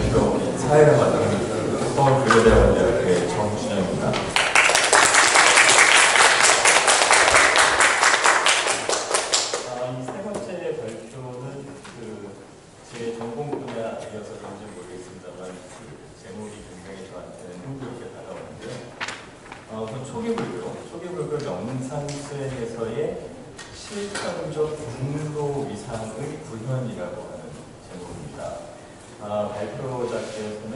발표 사회를 맡는 서울교육대학원대학교의 정준영입니다. 이 세 번째 발표는 제 전공 분야이어서 그런지 모르겠습니다만 제목이 굉장히 저한테는 흥미롭게 다가오는데요. 우선 초기불교 영상 수행에서의 실천적 중도 이상의 구현이라고 하는 제목입니다. 발표자께서는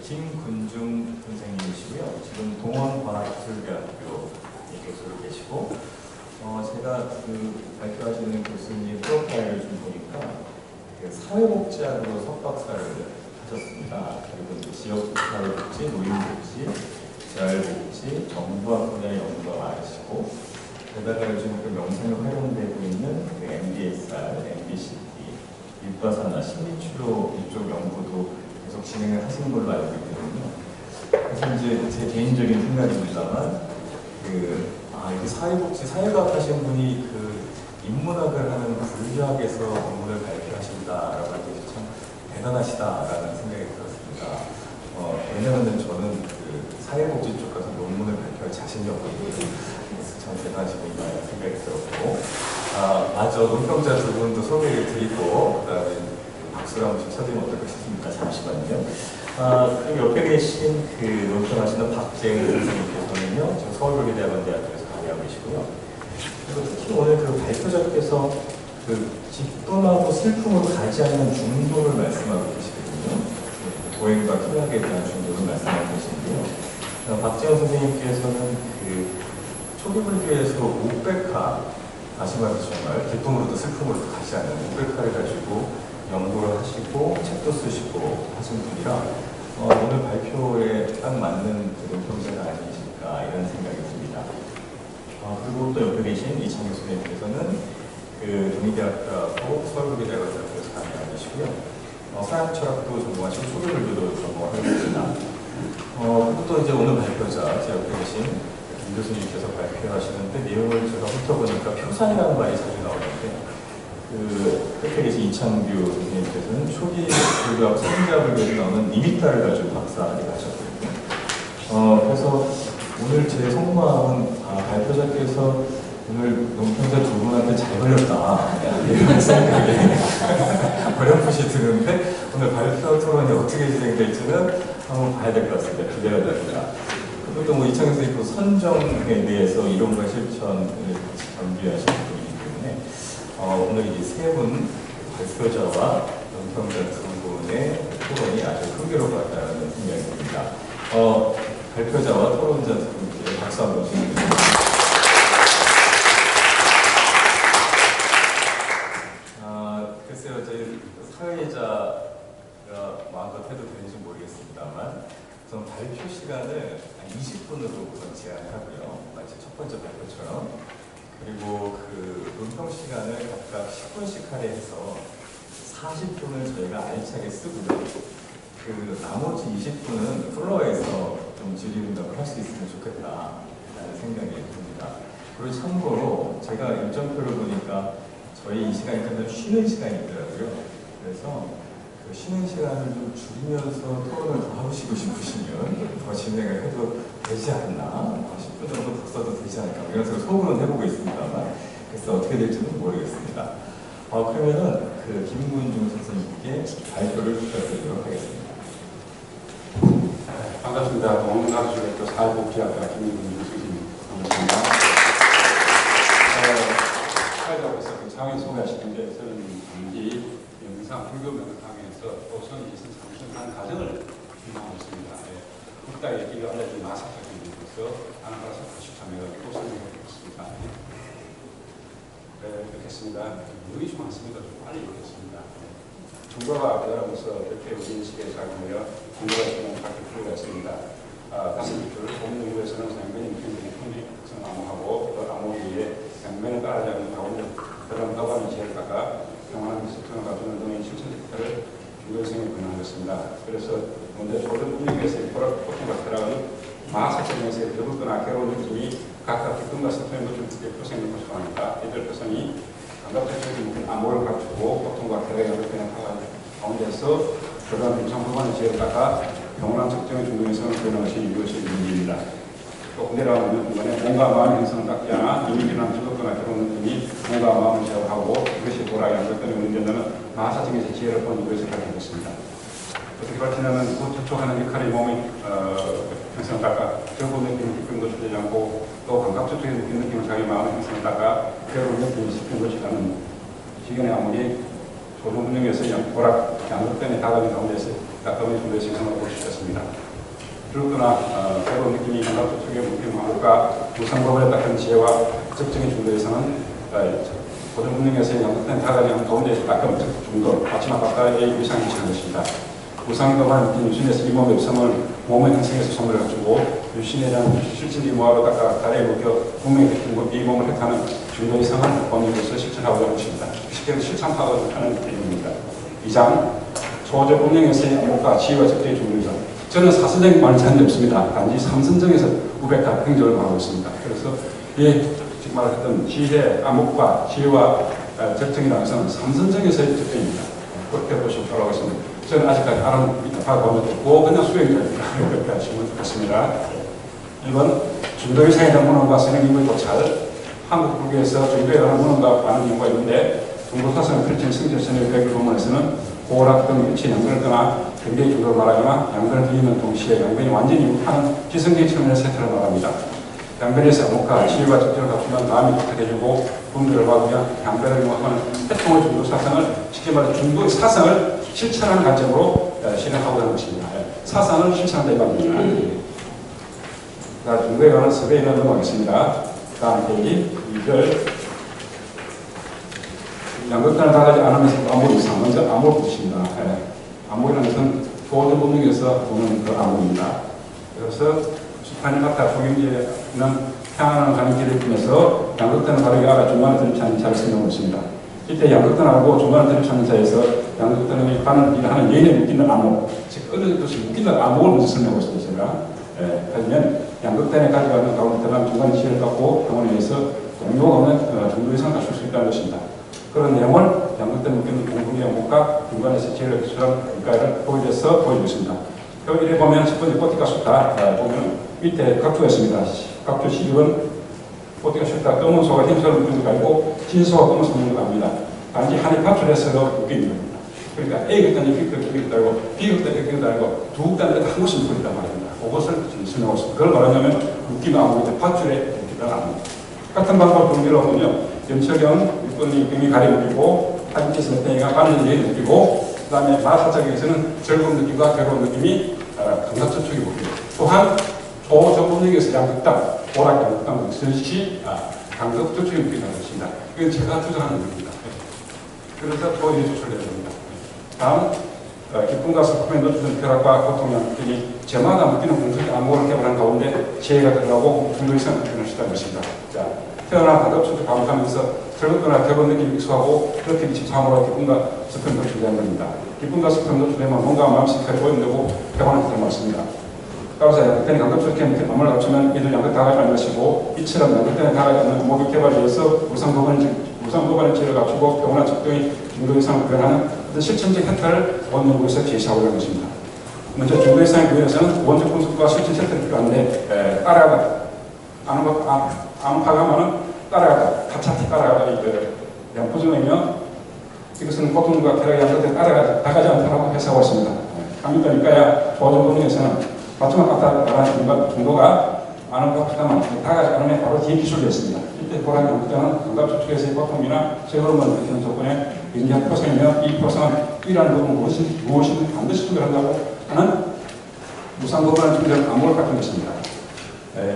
김근중 선생님이시고요. 지금 동원과학기술대학교 교수로 계시고, 제가 발표하시는 교수님 프로파일을 좀 보니까 사회복지학으로 석박사를 하셨습니다. 그리고 지역사회복지, 노인복지, 재활복지, 정부학 분야의 연구가 많으시고, 게다가 요즘 명성에 활용되고 있는 MBSR, MBCT, 육가산화, 심리치료 이쪽 연구도 계속 진행을 하시는 걸로 알고 있거든요. 그래서 이제 제 개인적인 생각입니다만, 이렇게 사회복지, 사회과학 하신 분이 인문학을 하는 불교학에서 논문을 발표하신다라고 할 때 참 대단하시다라는 생각이 들었습니다. 왜냐하면 저는 사회복지 쪽 가서 논문을 발표할 자신이 없거든요. 그래서 참 대단하시구나 생각이 들었고, 마저 논평자 두 분도 소개를 드리고, 그 다음에 박수를 한 번씩 쳐드리면 어떨까 싶습니다. 잠시만요. 그리고 옆에 계신 논평하시는 박재은 선생님께서는요, 지금 서울교육대학원대학교에서 강의하고 계시고요. 그리고 특히 오늘 발표자께서 기쁨하고 슬픔으로 가지 않는 중도를 말씀하고 계시거든요. 도행과 희락에 대한 중도를 말씀하고 계시는데요. 박재은 선생님께서는 초기불교에서 500화, 다시 말해서 정말 기쁨으로도 슬픔으로도 가지 않는 500화를 가지고 연구를 하시고 책도 쓰시고 하신 분이라 오늘 발표에 딱 맞는 논평자가 아니실까 이런 생각이 듭니다. 그리고 또 옆에 계신 이창규 선생님께서는 동의대학교하고 서울교육대학원에서 강의하고 계시고요. 서양철학도 전공하시고 초기불교도 전공하고 계십니다. 그리고 또 이제 오늘 발표자 제 옆에 계신 김 교수님께서 발표하시는데 내용을 제가 훑어보니까 표산이라는 말이 자주 나오는데 끝에 계신 이창규 선생님께서는 초기 불교학 성자불교에 나오는 니미타를 가지고 박사를 하셨거든요. 그래서 오늘 제 속마음은 발표자께서 오늘 논평자 두 분한테 잘 걸렸다 이런 생각이 어렴풋이 드는데 오늘 발표 토론이 어떻게 진행될지는 한번 봐야 될 것 같습니다. 기대가 됩니다. 그리고 또 이창규 선생님 선정에 대해서 이론과 실천을 같이 겸비하신 분이기 때문에 오늘 이 세 분 발표자와 논평자 두 분의 토론이 아주 흥미로울 것 같다는 생각이 듭니다. 발표자와 토론자 두 분께 박수 한번 주시겠습니다. 글쎄요, 저희 사회자가 마음껏 해도 되는지 모르겠습니다만 우선 발표 시간을 20분으로 우선 제한하고요. 마치 첫 번째 발표처럼. 그리고 논평 시간을 각각 10분씩 할애해서 40분을 저희가 알차게 쓰고요. 나머지 20분은 플로어에서 좀 질의응답을 할 수 있으면 좋겠다라는 생각이 듭니다. 그리고 참고로 제가 일정표를 보니까 저희 이 시간이 끝나면 쉬는 시간이 있더라고요. 그래서 쉬는 시간을 좀 줄이면서 토론을 더 하고 싶으시면 더 진행을 해도 되지 않나, 10분 정도 더 써도 되지 않을까 이런 식으로 소문은 해보고 있습니다만 그래서 어떻게 될지는 모르겠습니다. 그러면은 김근중 선생님께 발표를 부탁드리도록 하겠습니다. 반갑습니다. 동원과학기술대학교 사회복지학과 김근중 선생님 반갑습니다. 사회자로서 상위 소개하시는 데 저는 단지 영상 불교 명상에서 도선 이선 상승하는 과정을 준비하고 있습니다. 국가의 길을 알려준 마사카님으로서 하나가서 다시 참여해가지고 설명을 드리겠습니다. 읽겠습니다. 물이 좀 많습니다. 좀 빨리 읽겠습니다. 중과가 배우면서 이렇게 우리 시대에 작용하여 중과가 되는 각기 필요가 있습니다. 다섯 줄, 공무부에서는 생명이 평균이 특성 암호하고 그 암호 위에 생명을 따르지 않는 가운데 그런 너관의 지혜를 닦아 평안한 미스통을 가주는 등의 실천 역할을 중교생에 권한했습니다. 그래서 먼저 조전 분위기에서의 고통과 쾌락은 마사성에서의 더럽거나 괴로운 느낌이 각각 기쁨과 슬픔의 모습을 표생을 고소하니까 이들 표성이 감각적인 암호를 갖추고 고통과 쾌락의 어렵게 나타나는 가운데서 그런 평창 부관의 지혜를 닦아 병원한 적정의 중도성을 표현한 것이 이것의 의미입니다. 또 홍대라는 중간에 몸과 마음의 형성을 닦지 않아 이미 일어난 죽었거나 결혼한 분이 몸과 마음을 제어하고 이것이 보라 양극단에 운행된다는 마하사적인 지혜를 본 이것을 가르치고 있습니다. 어떻게 밝히냐면 그 접촉하는 역할이 몸의 형성을 닦아 저고 느끼는 기쁨도 주지 않고 또 감각 접촉에 느끼는 느낌을 자기 마음의 형성을 닦아 괴로운 느낌을 씹히는 것이라는 지견의 아무리 조정 분명에서 보라 양극단에 다가는 가운데서 가까운 정도의 생성을 볼 수 있었습니다. 그렇거나 새로운 느낌이 감각 접촉의 느낌과 무상법을 닦은 지혜와 적정의 중도에서는 고정 분명에서의 양극단에 다가는 가운데에서 닦은 중도 마지막 가까이의 위상이 지는 것입니다. 무상법을 느낀 유신에서 이 몸의 입성을 몸의 형성에서 손을 갖추고 유신에 대한 실질이 모아로 닦아 다리에 묶여 분명히 느낀 이 몸을 획하는 중도 이상을 본인으로서 실천하고자 하는 것입니다. 쉽게 실천하고자 하는 내용입니다. 2장 초저 분명에서의 안목과 지혜와 적대의 중도이상. 저는 사선적인 말을 전혀 없습니다. 단지 삼선정에서 우백한 행정을 말하고 있습니다. 그래서 지금 말했던 지혜, 안목과 지혜와 적정이라는 것은 삼선정에서의 적대입니다. 그렇게 보시면 좋다고 했습니다. 저는 아직까지 알아보면 됐고 그냥 수행자입니다. 그렇게 하시면 좋겠습니다. 1번 중도의 사회적 문헌과 선행인의 도찰. 한국 불교에서 중도에 관한 문헌과 많은 연구가 있는데 중도사상을 펼친 성질선의 백일 본문에서는 고락 등 일체 양변을 떠나 굉장히 중도를 말하거나 양변을 드리는 동시에 양변이 완전히 육하는 지성적인 측면의 세태를 말합니다. 양변에서 암묵과 지혜와 적절을 갖추면 마음이 독특해지고 분별을 받으며 양변을 이용하는 태통의 중도 사상을 쉽게 말해 중도의 사상을 실천하는 관점으로 실행하고 하는 것입니다. 사상을 실천한다 이 말입니다. 자, 중도에 관한 서베이를 넘어가겠습니다. 다음 페이지 2절 양극단을 다가지 않으면서 암묵 이상 먼저 암묵을 붙입니다. 암묵이라는 것은 조어전 본능에서 보는 그 암묵입니다. 그래서 수판이 같아 조경지에는 평안한 가는 길을 통해서 양극단을 바르게 알아 중간에 들이차는 자를 생각하고 있습니다. 이때 양극단하고 중간에 들이차는 자에서 양극단을 가는 일을 하는 예인에 묶이는 암묵, 즉 어느 것이 묶이는 암묵을 먼저 설명하고 있습니다. 제가 하지만 양극단에 가져가는 가운데 들어간 중간에 지혜를 갖고 병원에 의해서 동료가 없는 정도 이상 갖출 수 있다는 것입니다. 그런 내용을 양극단에 묶이는 공동의 암묵과 중간에서 지혜를 기술한 일가를 보여줘서 보여주고 있습니다. 이래 보면 첫 번째 꼬티가 숫다 보면 밑에 각주가 있습니다. 각주 12번 꼬티가 숫다 검은 소가 흰 소를 묶는 거 아니고 흰 소가 검은 소를 묶는 거 아닙니다. 단지 한이 파출해서 묶이는 겁니다. 그러니까 A극단이 B극단이 묶이는 거 아니고 B극단이 묶이는 거 아니고 두 극단이 한 곳이 묶여 있단 말입니다. 그것을 설명하고 있습니다. 그걸 말하자면 묶이는 암묵인데 파출에 묶이는 암묵. 같은 방법을 동기로 하면요. 염철경 육군이 병이 가리 묶이고 하진께서 멧돼지가 바늘에 묶이고 그 다음에 마사적에서는 즐거운 느낌과 괴로운 느낌이 감각접촉이 묶이고 또한 조정분에게서 양극단, 오락 양극단 역시 감각접촉이 묶인다는 것입니다. 이건 제가 주장하는 겁니다. 그래서 조리에 조절해야 됩니다. 다음 기쁨과 슬픔에 노출된 쾌락과 고통의 양극단이 저마다 묶이는 공석의 암묵을 개발한 가운데 지혜가 들어가고 중도이성을 표현할 수 있다는 것입니다. 자, 태어나 감각접촉 반복하면서 즐겁거나 괴로운 느낌이 익숙하고 그렇게 집착함으로 기쁨과 슬픔을 노출되는 겁니다. 기쁨과 슬픔을 노출되면 뭔가 마음씩 괴로워진다고 병원에 들어맞습니다. 따라서 양극단이 감각접촉에 묶인 암을 갖추면 이들 양극 다가지 않는 것이고 이처럼 양극단에 다가지 않는 암묵이 개발되어서 무상보관의 지혜를 갖추고 병원한 적당히 중도 이상을 표현하는 어떤 실천적 혜택을 원연구에서 제시하고 있는 것입니다. 먼저 중도 이상의 교회에서는 원적 분석과 실천 혜택이 필요한데 따라가다 암파가면은 따라가다 가차티 따라가다 이거를 양포중이며 이것은 고통과 쾌락의 양극단에 다가지 않다고 해석하고 있습니다. 강민과니까야 조정본능에서는 마지막 나가는 중도가 아는 것보다만 다가지 않으면 바로 뒤에 기술되었습니다. 이때 보라는 양극단은 감각접촉에서의 고통이나 쇠고름을 느끼는 조건에 굉장히 포성이며 이 포성은 이라는 부분 무엇이든 반드시 충돌한다고 하는 무상거부라는 충돌을 암묵을 갖춘 것입니다.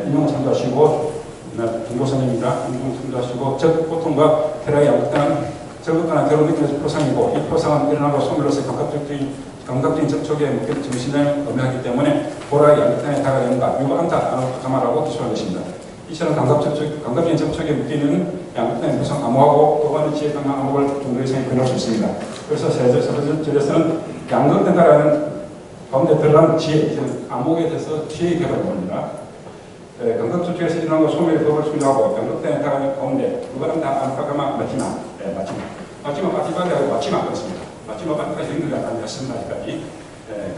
인용을 참조하시고 중고선입니다. 인용을 참조하시고 즉 고통과 쾌락의 양극단은 즐겁거나 괴로운 느낌에서 포상이고 이 포상은 일어나고 소멸로서의 감각적인 접촉에 묶인 정신을 의미하기 때문에 보라의 양극단에 다가가는가 유한다 가마라고 기술한 것입니다. 이처럼 감각적인 접촉에 묶이는 양극단의 구성 암호하고 또한 지혜 강한 암호를 중도 이상에 변할 수 있습니다. 그래서 세절에서는 양극단에 따라가는 가운데 들어가는 지혜, 암호에 대해서 지혜의 개발을 합니다. 감각접촉에서 일어나는 소멸의 법을 순조하고 양극단에 다가가는 가운데 그거는 다 안타까마 마지막 빠티바리하고 마지막 그렇습니다. 마지막 빠티까지 연결이 안 됐습니다. 아직까지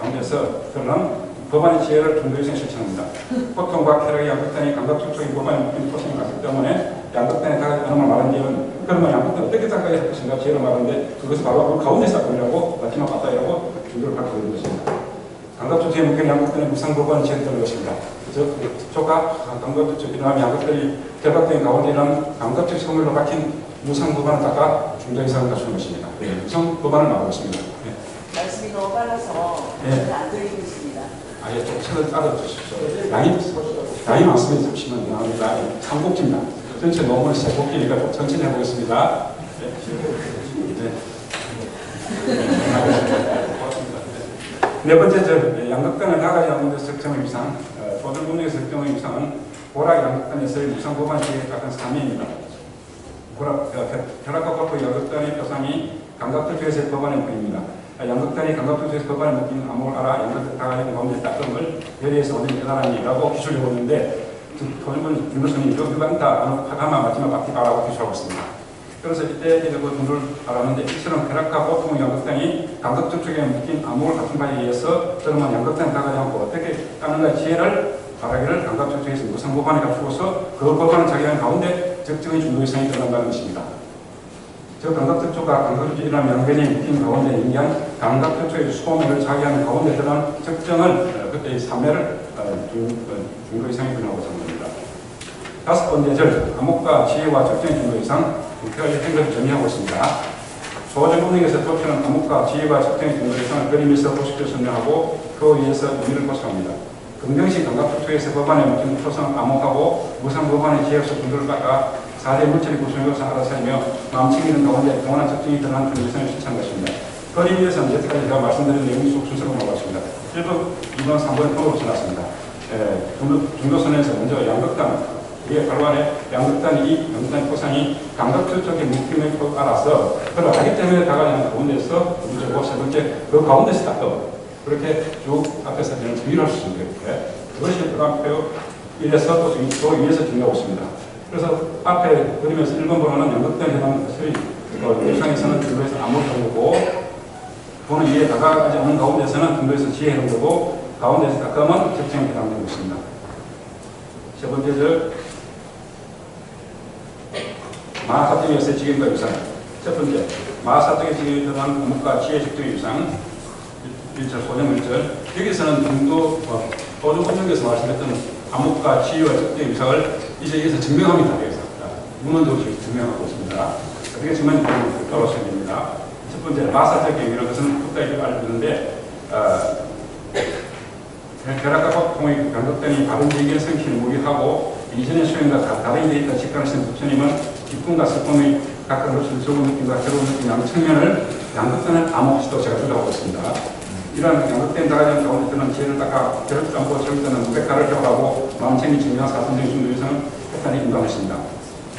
가운데서 가운데서 드러난 법안의 지혜를 중도에서 실천합니다. 고통과 쾌락의 양극단이 감각적인 법안에 묶인 토성이 갔기 때문에 양극단에 다가지 않음을 말한 뒤에는 그러면 양극단 어떻게 작가야 할 것인가 지혜를 말하는데 그것을 바로 그 가운데서 아니라고 마지막 맞다이라고 중도를 갖고 있는 것입니다. 감각적지에 묶인 양극단의 무상법안의 지혜를 떠는 것입니다. 즉, 조가 감각적 이러한 양극단이 결합된 가운데 이런 감각적 성물로 박힌 무상법안을 닦아 중도 이상을 갖추는 것입니다. 무상법안을 말하고 있습니다. 말씀이 너무 빨라서 네. 안 들리고 있습니다. 아예 좀 책을 따라 주십시오. 양이 많습니다. 잠시만요. 나옵니다. 삼국지입니다. 전체 논문을 세 곡기니까 좀 천천히 해보겠습니다. 네. 고맙습니다. 네 번째, 양극단을 나가지 않는 데서 적정의 위상, 조전 문명에서 적정의 위상은 고락 양극단에서의 무상법안에 깎은 3위입니다. 혈압과 고토 양극단의 표상이 감각적에서의 법안에 보입니다. 양극단이 감각적에서 법안에 묶인 암호를 알아 양극단 다가지는 가운데 닦음을 열의에서 얻은 대단함이라고 기술을 해보는데 조전문 김무성이 유방다 파가마 마지막 앞뒤가라고 기술하고 있습니다. 그래서 이때 그 눈을 알았는데 이처럼 쾌락과 고통의 양극단이 감각적 쪽에 묶인 암호를 갖춘 바에 의해서 그러면 양극단에 다가지 않고 어떻게 닦는가 지혜를 바라기를 감각적 쪽에서 무상법안에 갖추어서 그 법안을 자기한 가운데 적정의 중도 이상이 드러난다는 것입니다. 저 감각적 쪽과 감각적 쪽이라는 양변이 묶인 가운데 인기한 감각적 쪽의 소명을 자기하는 가운데 드러난 적정을 그때의 3매를 중도 이상이 드러나고 잡니다. 다섯 번째 절, 암흑과 지혜와 적정의 중도 이상 두 가지 생각을 정의하고 있습니다. 조전문명에서 도표는 암흑과 지혜와 적정의 중도 이상을 그림에서 보식적으로 설명하고 그 위에서 의미를 보충합니다. 긍정식 감각적 쪽에서 법안에 묶인 초성 암흑하고 무상 법안의 지혜로서 중도를 깎아 4대 물질의 구성으로서 알아차리며 마음챙기는 가운데 동원한 적정이 드러난 중도성을 실천한 것입니다. 그림 위에서는 여태까지 제가 말씀드린 내용 속 순서로 나왔습니다. 1번, 2번, 3번의 통으로 지났습니다. 중도선에서 먼저 양극단, 위에 바로 안에 양극단이 이 양극단의 포상이 감각적 쪽에 묶임을 알아서 그걸 알기 때문에 다가가는 가운데서 문제고 세 번째 그 가운데서 닦아 그렇게 쭉 앞에서 저는 정의를 할 수 있는 거예요. 그것이 그 앞에 이래서 또 위에서 정의하고 있습니다. 그래서 앞에 그림에서 1번 번호는 양극단에 해당하는 것을 일상에서는 중도에서 암호를 해놓고 번호 위에 다가가지 않는 가운데서는 중도에서 지혜 해놓고 가운데서 닦으면 적정에 해당되는 것입니다. 세 번째 절 마사적에서의 지경과 유상. 첫 번째, 마사적의 지경에 들어간 암흑과 지혜 적정의 유상. 1절, 소정 1절. 여기서는 중도, 조전문명에서 말씀했던 암흑과 지혜와 적정의 유상을 이제 여기서 증명합니다. 여기서. 문헌적으로 증명하고 있습니다. 어떻게 증명하는지 따라오셔야 됩니다. 첫 번째, 마사적의 이런 것은 국가에 알려주는데, 혈압과 고통의 감각단이 바른 얘기를 성취를 무기하고 이전의 수행과 다른 데이터 직관하시는 부처님은 기쁨과 슬픔의 각각 없이 좋은 느낌과 새로운 느낌 양 측면을 양극단을 암호시도 제가 주장하고 있습니다. 이러한 양극된 다가지는 가운데서는 지혜를 닦아 괴롭지 않고 절대는 무백화를 표하고 마음챙이 증명한 사선적인 중도 이상은 패턴이 인도하십니다.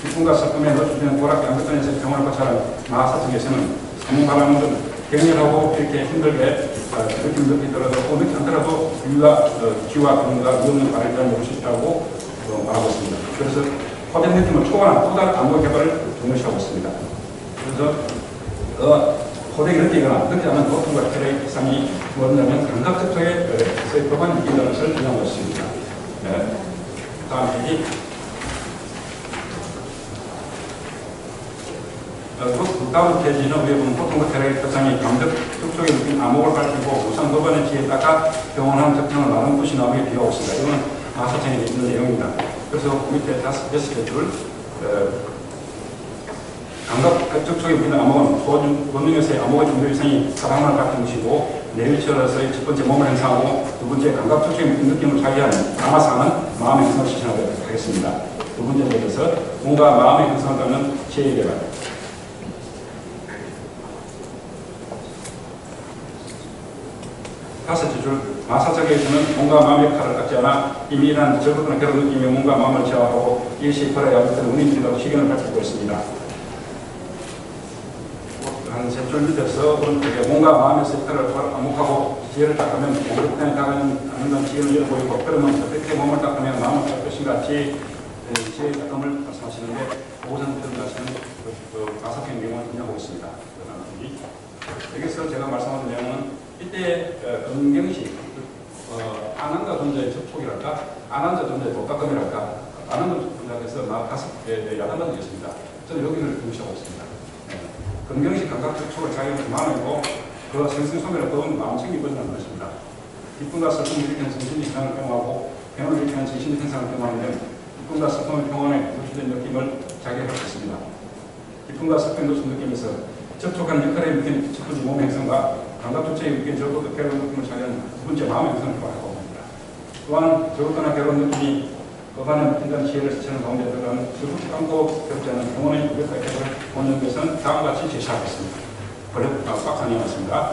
기쁨과 슬픔에 넣어주는 고락 양극단에서 병원을 거쳐하는 마하사적에서는 사문바람은 격렬하고 이렇게 힘들게 느낌이 들어도 느끼지 않더라도 우리가 기와 근과 위험을 발휘하는 것이 있다고 말하고 있습니다. 그래서 호된 느낌을 초월한 또 다른 암호 개발을 중요시하고 있습니다. 그래서 호되게 느끼거나 느끼지 않은 고통과 쾌락의 이상이 뭐냐면 감각적 쪽에 법안이 있다는 것을 주장하고 있습니다. 네. 다음 페이지. 다음 페이지는 위에 보면 고통과 쾌락의 표상이 감각적 쪽에 느낀 암호를 밝히고 우선 법안의 지혜에 따라 병원한 적정을 나눈 것이 나오게 비하고 있습니다. 이거는 마사청에 있는 내용입니다. 그래서 밑에 5개 줄 감각적 쪽에 보이는 암호는 본능에서의 암호의 중도 이상이 사방을 밝힌 것이고 내일처럼서의 첫 번째 몸을 행사하고 두 번째 감각적 쪽에 느낌을 자기하는 감화상은 마음의 형성을 실천하도록 하겠습니다. 두 번째 대해서 뭔가 마음의 형성을 따르는 지혜의 개발. 다섯째 줄 마사적에서는 몸과 마음의 칼을 닦지 않아 이미 일어난 절부나 그런 느낌이 몸과 마음을 제어하고 일시 벌어야 할 때는 운인들과 시경을 밝히고 있습니다. 한 세 줄 밑에서 오른쪽에 몸과 마음에서 칼을 암묵하고 지혜를 닦으면 몸을 닦는 건 지혜를 잃어보이고 그러면 어떻게 몸을 닦으면 마음을 닦을 것인가 지혜의 닦음을 말씀하시는데 오전 표현하시는 마사적 내용을 인용하고 있습니다. 여기서 제가 말씀하는 내용은 이때 금경식, 안한자 존재의 접촉이랄까, 안한자 존재의 독각감이랄까, 안한자 존재에서 막 5개, 11번 되겠습니다. 저는 여기를 중시하고 있습니다. 금경식 감각 접촉을 자기는 마음이고 그 생생소멸을 더운 마음챙이 버전하는 것입니다. 기쁨과 슬픔을 일으키는 정신의 현상을 경험하고 병을 일으키는 정신의 현상을 경험하는데 기쁨과 슬픔의 평온에 노출된 느낌을 자기할 수 있습니다. 기쁨과 슬픔의 노출 느낌에서 접촉하는 역할에 묶인 첫 번째 몸의 형성과 감각 조체에 묶인 저것도 괴로운 느낌을 자기하는 두 번째 마음의 형성을 표현하고 있습니다. 또한 저것거나 괴로운 느낌이 법안에 묶인다는 지혜를 스치는 가운데 들어가는 저것도 감고 겪지 않은 병원의 무력과 해결을 보는 것은 다음과 같이 제시하겠습니다. 박사님 왔습니다.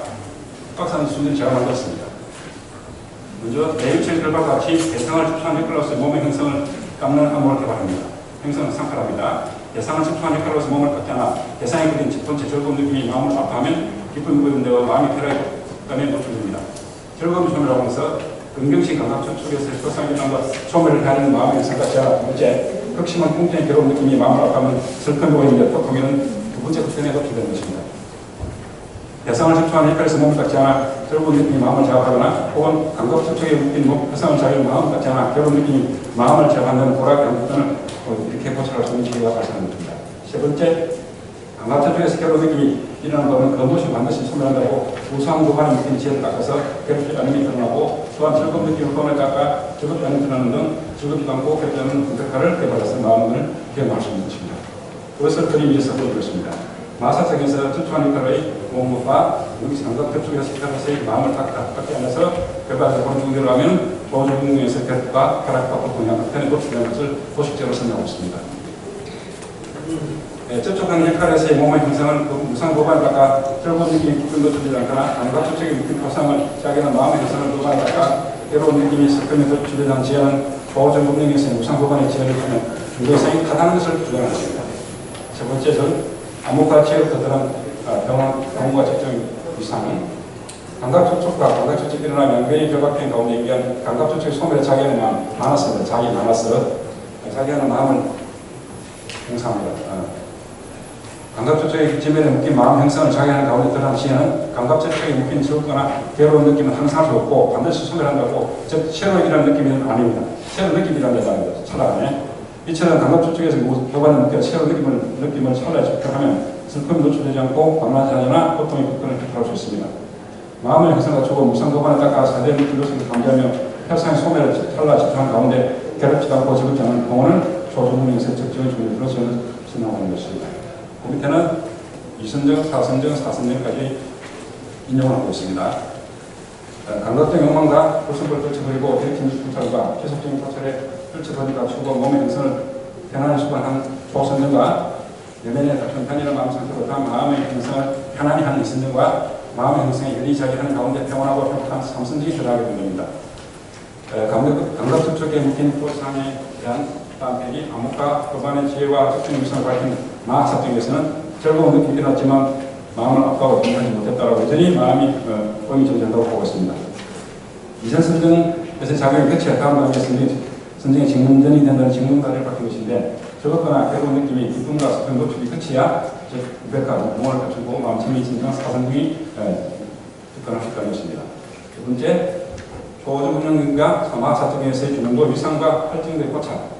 박사님 수준을 제가 만들었습니다. 먼저 내유체 결과와 같이 대상을 접촉한 역할로서 몸의 형성을 깎는 항목을 개발합니다. 형성은 상칼합니다. 대상을 접촉한 역할로서 몸을 깎지 않아 대상에 그린 첫 번째 즐거운 느낌이 마음을 아파하면 기쁨이 보이는데와 마음이 편하게 노출됩니다. 즐거운 소멸하고 해서 긍정식 감각 접촉에서 표상이라는 소멸을 하는 마음의 형성과 제가 두 번째 극심한 풍경의 괴로운 느낌이 마음을 아파하면 슬픔이 보이는데 보통에는 두 번째 극단에 노출되는 것입니다. 대상을 접촉하는 역할에서 몸을 깎지 않아 괴로운 느낌이 마음을 자극하거나 혹은 감각 접촉에 묶인 대상을 자기는 마음을 깎지 않아 괴로운 느낌이 마음을 자극하는 고락의 한국단을 이렇게 포착할 수 있는 기회가 발생하는 것입니다. 세 번째, 감각 접촉에서 괴로운 느낌이 일어나는 것은 그 무엇이 반드시 소멸한다고 우수한 도관에 묶인 지혜를 깎아서 괴롭지 않음이 드러나고 또한 즐거운 느낌을 뻔을 깎아 즐겁지 않음이 드러나는 등 즐겁지도 않고 괴롭지 않은 분석화를 개발해서 마음을 기억할 수 있는 것입니다. 그것을 그림 위에서 보여드렸습니다. 마사적에서 접촉한 역할의 몸과 여기서 감각 접촉에서 역할에서의 마음을 깎지 않아서 결과적으로 보는 중대로 하면 조조분에서 결과 혈압과 고통이 극단에 노출되는 것을 보식적으로 설명하고 있습니다. 접촉한 역할에서의 몸의 형성은 그 무상 보관을 깎아 즐거운 느낌이 기쁨 노출되지 않거나 감각 접촉의 느낌 표상을 자기는 마음의 형성을 보관을 깎아 괴로운 느낌이 슬픔에서 노출되는 지혜는 조조분에서의 무상 보관의 지혜를 하면 중도상이 타다는 것을 주장하는 것입니다. 세 번째는 암흑과 지혜로부터 들은 병원과 직접 이상은 감각 접촉과 감각 접촉이 일어나 명변이 결박된 가운데 얘기한 감각 접촉의 소멸에 자기하는 마음 많았습니다. 자기 많았어. 자기하는 마음을 형성합니다. 감각 접촉의 지면에 묶인 마음 형성을 자기하는 가운데 드러난 지혜는 감각 접촉에 묶인 즐겁거나 괴로운 느낌은 항상 할 수 없고 반드시 소멸한다고 즉 새로 일어난 느낌은 아닙니다. 새로 느낌이라는 데다입니다. 차라리 이처럼 감각 접촉에서 교관을 묶여 새로 느낌을 차라리 접촉하면 슬픔이 노출되지 않고 관람하지 않으나 고통의 극권을 획득할 수 있습니다. 마음의 형성과 주고 무상도관을 닦아 사대의 느낌을 감지하며 혈상의 소멸을 찰나 집중한 가운데 괴롭지도 않고 즐겁지 않은 공원을 조조문에서 적정의 중립으로 설명하는 것입니다. 그 밑에는 이선정, 사선정까지 인용을 하고 있습니다. 감각적 욕망과 불순을 떨쳐버리고 일으킨 불찰과 계속적인 사찰에 떨쳐버리고 추고 몸의 형성을 편안히 수반한 조선정과 내면에 갖춘 편안한 마음 상태로 다음 마음의 형성을 편안히 하는 이선정과 마음의 형성에 연이자기하는 가운데 평온하고 평탄한 삼선정이 들어가게 됩니다. 감각 접촉에 묶인 포상에 대한 다음 편이 암흑과 법안의 지혜와 특정 유성을 밝힌 마학사정에서는 즐거운 느낌이 일어났지만 마음을 아파하고 정리하지 못했다라고 여전히 마음이 보임이 정된다고 보고 있습니다. 이전 선정에서 작용이 끝이야 다음 단계 선정의 직문전이 된다는 직문단을 밝힌 것인데 즐겁거나 괴로운 느낌이 기쁨과 슬픔 노출이 끝이야 즉 유백과 공을 갖추고 마음침이 진정한 사선중이 접근할 수 있다는 것입니다. 두 번째, 조조분영과 마학사적에서의 주문도 위상과 활증도의 포착.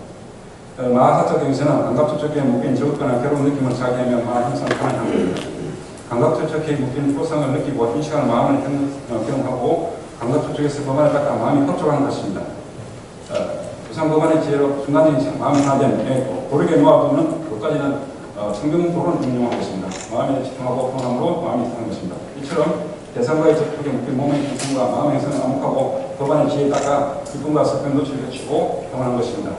마학사적에서는 감각접촉에 묶인 즐겁거나 괴로운 느낌을 자기하며 마음 형성을 편하게 합니다. 감각접촉에 묶인 포상을 느끼고 인식하는 마음을 경험하고 감각접촉에서 법안을 닦아 마음이 흡족하는 것입니다. 부상법안의 지혜로 순간적인 마음이 하나됨 고르게 놓아두는 것까지는 청정도를 응용하고 있습니다. 마음에 집중하고 평안함으로 마음이 사는 것입니다. 이처럼 대상과의 접촉에 묶인 몸의 기쁨과 마음의 형성을 암묵하고 법안의 지혜에 닦아 기쁨과 슬픔 노출을 해치고 평안한 것입니다.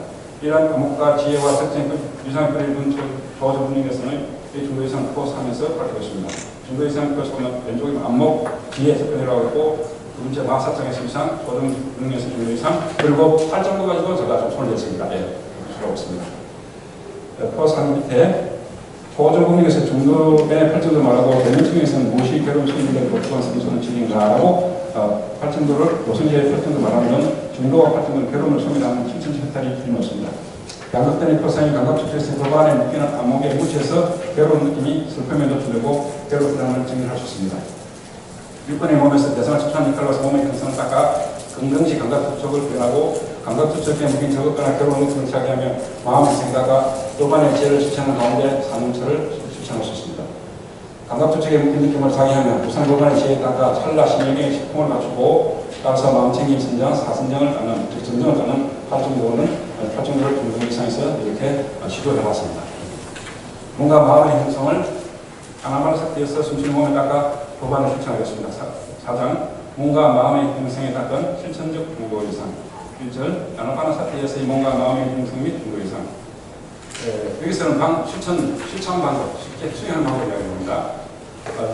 이러한 암묵과 지혜와 특징 유상의 끓일 분 조조분에서는 이 중도 이상 크로스하면서 밝히고 있습니다. 중도 이상 크로스는 왼쪽이 암묵, 지혜 접근이라고 했고 두 번째 마사장에서 이상, 조정분에서 중도 이상 그리고 8점도 가지고 제가 좀 손을 댔습니다. 예, 수고 없습니다. 크로스하는 밑에 조정분에서 중도의 8점도 말하고 대명층에서는 무엇이 괴로운 소인들의 복잡한 성소는 지인가라고 8점도를 노선지의 8점도 말하면 중도와 8점도는 괴로움을 소멸하는 7,000헥타리 틀림없습니다. 감각단의 표상이 감각접촉에서 법안에 묶이는 암흑에 묻혀서 괴로운 느낌이 슬픔에 노출되고 괴롭다는 증명을 할 수 있습니다. 일본의 몸에서 대상을 섭취한 이탈로서 몸의 형성을 닦아 긍정시 감각투척을 변하고 감각투척에 묶인 적었거나 괴로운 느낌을 자기하며 마음의 생각과 도반의 지혜를 실천하는 가운데 사명처를 실천할 수 있습니다. 감각투척에 묶인 느낌을 자기하며 우선 도반의 지혜에 닦아 찰나 신명의 식품을 갖추고 따라서 마음챙김 선정, 사선정을 갖는, 즉 정정을 갖는 8정도를 중등 이상에서 이렇게 시도해봤습니다. 뭔가 마음의 형성을 하나만 삭제해서 숨쉬는 몸에 닦아 도반을 실천하겠습니다. 4장 몸과 마음의 형성에 닦은 실천적 중도 이상. 1절 아나파나 사태에서의 몸과 마음의 형성 및 중도 이상. 여기서는 실천 방법, 쉽게 수행하는 방법을 이야기합니다.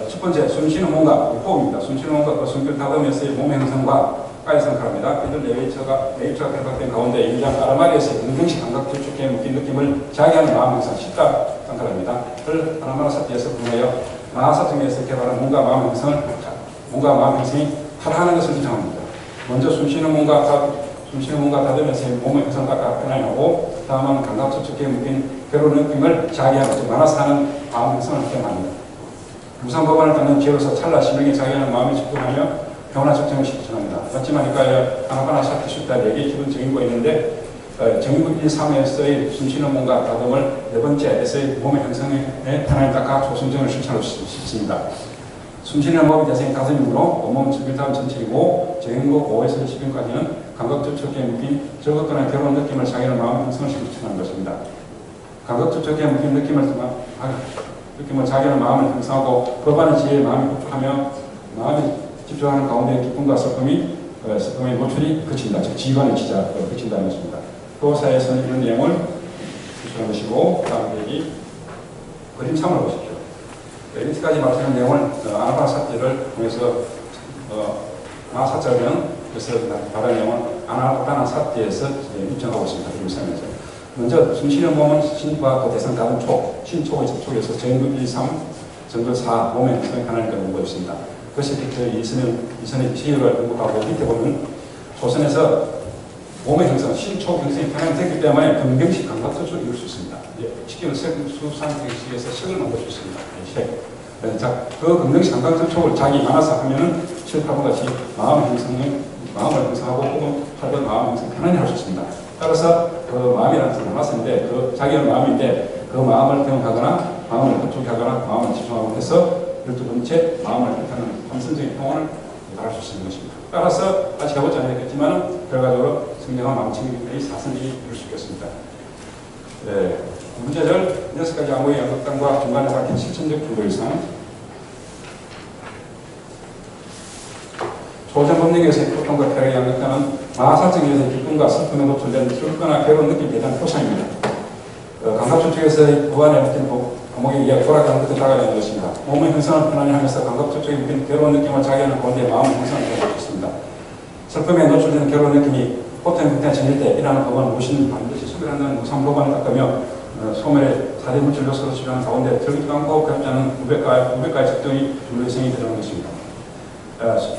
첫 번째, 숨쉬는 몸과 호흡입니다. 숨쉬는 몸과 숨길 다듬에서의 몸의 형성과 가에 생각합니다. 이들 네이처가 결박된 가운데 인장 아라마리에서의 긍정식 감각 구축에 묶인 느낌을 자기하는 마음 형성, 십가 생각합니다. 를 아나파나 사태에서 분하여 마하사정에서 개발한 몸과 마음 형성이 하나하는 것을 지정합니다. 먼저 숨쉬는 몸과 다듬에서의 몸의 형성을 닦아 편안하고 다음은 감각 구축에 묶인 괴로운 느낌을 자기하는, 즉 만화서 하는 마음 형성을 표현합니다. 무상법안을 갖는 지혜로서 찰나 심령에 자기하는 마음에 집중하며 평온한 적정을 실천합니다. 마지막에 아나파나 사티 숫자 4개 기본 정의가 있는데 정의구 1, 3에서의 숨쉬는 몸과 다듬을 네 번째에서의 몸의 형성에 편안히 닦아 조승정을 실천할 수 있습니다. 숨쉬는 몸의 대상이 5인으로 온몸 증밀다음 전체이고 정의구 5에서 10인까지는 감각투척에 묶인 적었거나 괴로운 느낌을 자기하는 마음의 형성을 실천하는 것입니다. 감각투척에 묶인 느낌을 자기하는 마음을 형성하고 법안의 지혜에 마음이 kup축하며 마음이 집중하는 가운데 기쁨과 슬픔의 노출이 그친다. 즉 지관의 지자 그친다는 것입니다. 도사에서는 이런 내용을 추천한 것이고 다음 얘기 그림참을 보십시오. 이렇게까지 말씀한 내용을 아나파나 사태를 통해서 마사자는 그래서 다른 내용은 아나파나 사태에서 입증하고 있습니다. 그림상에서 먼저 숨쉬는 몸은 신과 그 대상 다른 촉, 신촉의 접촉에서 정급 1, 3, 정급 4 몸의 형성이 하나니까 연구가 있습니다. 그것이 이선의 지혜를 공부하고 밑에 보면 조선에서 몸의 형성, 신촉 형성이 편향됐기 때문에 긍정식 감각투척을 이룰 수 있습니다. 식기는 수산식에서 색을 만들 수 있습니다. 색. 자, 그 긍정식 감각투척을 자기 만화서 하면은 실패하고 같이 마음을 형성하고 혹은 활발 마음을 형성 편안히 할 수 있습니다. 따라서 그 마음이라는 것은 만화서인데 그 자기의 마음인데 그 마음을 경험하거나 마음을 구축하거나 마음을 집중하고 해서 12번째 마음을 뜻하는 감성적인 평온을 말할 수 있는 것입니다. 따라서 아직 해보지 않았겠지만 결과적으로 승리와 마음챙김의 사선이 이룰 수 있겠습니다. 문제절 6가지 암호의 양극단과 중간에 박힌 실천적 중도 이상 조정법령에서의 고통과 쾌락의 양극단은 마하사정에서의 기쁨과 슬픔에 노출된 슬프거나 괴로운 느낌에 대한 표상입니다. 감각추측에서의 부안에 묶인 감옥에 의해 돌아가는 것을 다가가는 것입니다. 몸의 형성을 편안히 하면서 감각추측에 묶인 괴로운 느낌을 자기하는 가운데 마음의 형성을 하고 있습니다. 슬픔에 노출된 괴로운 느낌이 고통의 끝에 전일 때 일하는 법은 무엇인지 반드시 수별한다는 무상법안을 닦으며 소멸의 4대 물질 요소로 치료하는 가운데 들기도 않고 그렇지 않은 500가의 적정이 중도성이 되는 것입니다.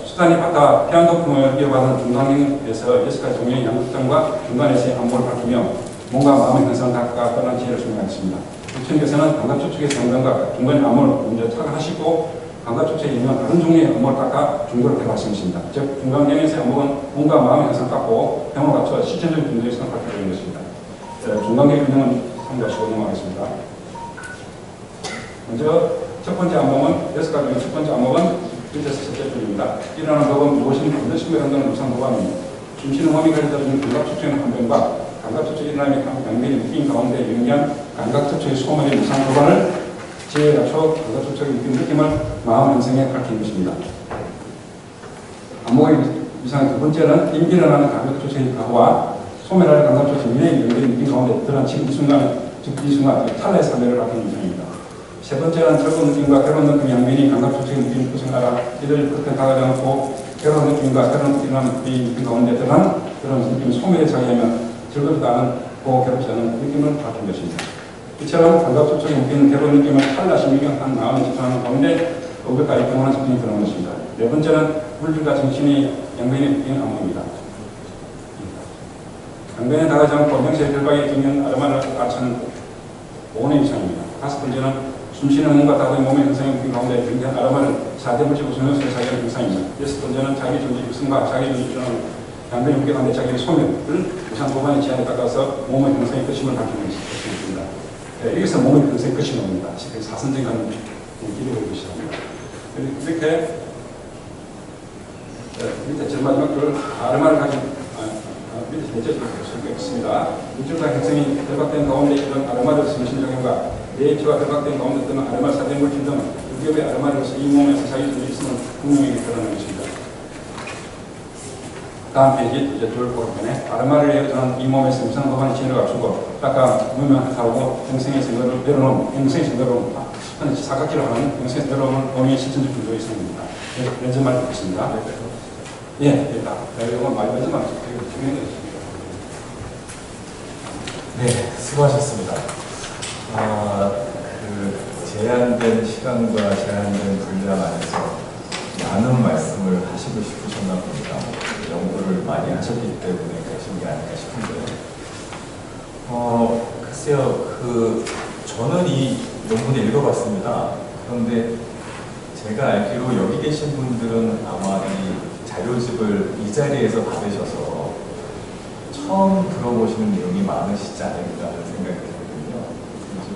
수단이 바타 해안도풍을 이어받은 중간행에서 6가지 종류의 양극장과 중간에서의 안보를 밝히며 몸과 마음의 형성을 닦아 떠난 지혜를 설명하였습니다. 부처님께서는 감각추측의 상단과 중간의 안보를 먼저 착안하시고 감각추측에 있는 다른 종류의 안보를 닦아 중도를 대발하십니다. 즉 중간행에서의 안보는 몸과 마음의 형성을 닦고 병을 갖춰 실천적인 중도의 성을 밝혀주는 것입니다. 중간계 균형은 참고하시고 넘어가겠습니다. 먼저 첫 번째 안목은 6가지 중 첫 번째 안목은 밑에서 첫째 줄입니다. 일어나는 법은 무엇인지 반드시 구현한다는 무상 법안입니다. 숨쉬는 몸이 가져다주는 감각추측의 한변과 감각추측의 일어남이 양면이 묶인 가운데 연기한 감각추측의 소멸의 무상 법안을 지혜에 갖춰 감각추측의 느낌을 마음 형성에 밝힌 것입니다. 안목의 위상 두 번째는 일어나는 감각추측의 가호와 소멸하는 감각추측의 미래의 연결이 묶인 가운데 드러난 지금 이 순간 탈레의 사멸을 밝힌 위상입니다. 세 번째는 즐거운 느낌과 괴로운 느낌 양면이 감각추측의 느낌을 구성하라. 이들 끝에 다가지 않고 괴로운 느낌과 괴로운 느낌 가운데 드러난 그런 느낌을 소멸에 자기하면 즐겁지도 않고 괴롭지 않은 느낌을 밝힌 것입니다. 이처럼 감각추측에 묶이는 괴로운 느낌을 탈라시 미경한 마음에 집중하는 가운데 500가지 평온한 집중이 드러난 것입니다. 네 번째는 물질과 정신이 양면에 묶이는 안목입니다. 양면에 다가지 않고 명세의 결박에 경연 아르마를 알차는 오온의 위상입니다. 다섯 번째는 숨쉬는 몸과 다른 몸의 형성의 묶임 가운데 등장한 아로마는 4대 물질 구성요소의 자기의 형성입니다. 여섯 번째는 자기 존재 육성과 자기 존재 주장은 양변의 묶임 가운데 자기의 소멸을 우상 고반의 지하에 닦아서 몸의 형성의 끝임을 밝히는 것입니다. 여기서 몸의 형성의 끝이 나옵니다. 사선정하는 기록을 보시랍니다. 이렇게 밑에 제일 마지막 줄 아르마를 가진 밑에 넷째 줄을 볼수 있습니다. 물질과 형성이 결박된 가운데 이런 아르마를 심신적용과 네이처가 결박된 가운데 뜨는 아르마 사대 물질 등은 유기업의 아르마로서 이 몸에서 자기 존재 있음을 분명히 드러나는 것입니다. 다음 페이지 둘째 줄 보면에 아르마를 예언하는 이 몸에서 무상 법안의 지혜를 갖추고 아까 무명하고 형성의 생각을 내려놓은 형성의 생각으로 사각지로 하는 형성의 생각으로 몸의 실천적 구조에 있습니다. 왼쪽 말 듣겠습니다. 예, 일단 이건 많이 왼쪽 말 중요한 것입니다. 네, 수고하셨습니다. 제한된 시간과 제한된 분량 안에서 많은 말씀을 하시고 싶으셨나 봅니다. 연구를 많이 하셨기 때문에 그러신 게 아닌가 싶은데요. 글쎄요, 저는 이 논문을 읽어봤습니다. 그런데 제가 알기로 여기 계신 분들은 아마 이 자료집을 이 자리에서 받으셔서 처음 들어보시는 내용이 많으시지 않을까 하는 생각이 들거든요.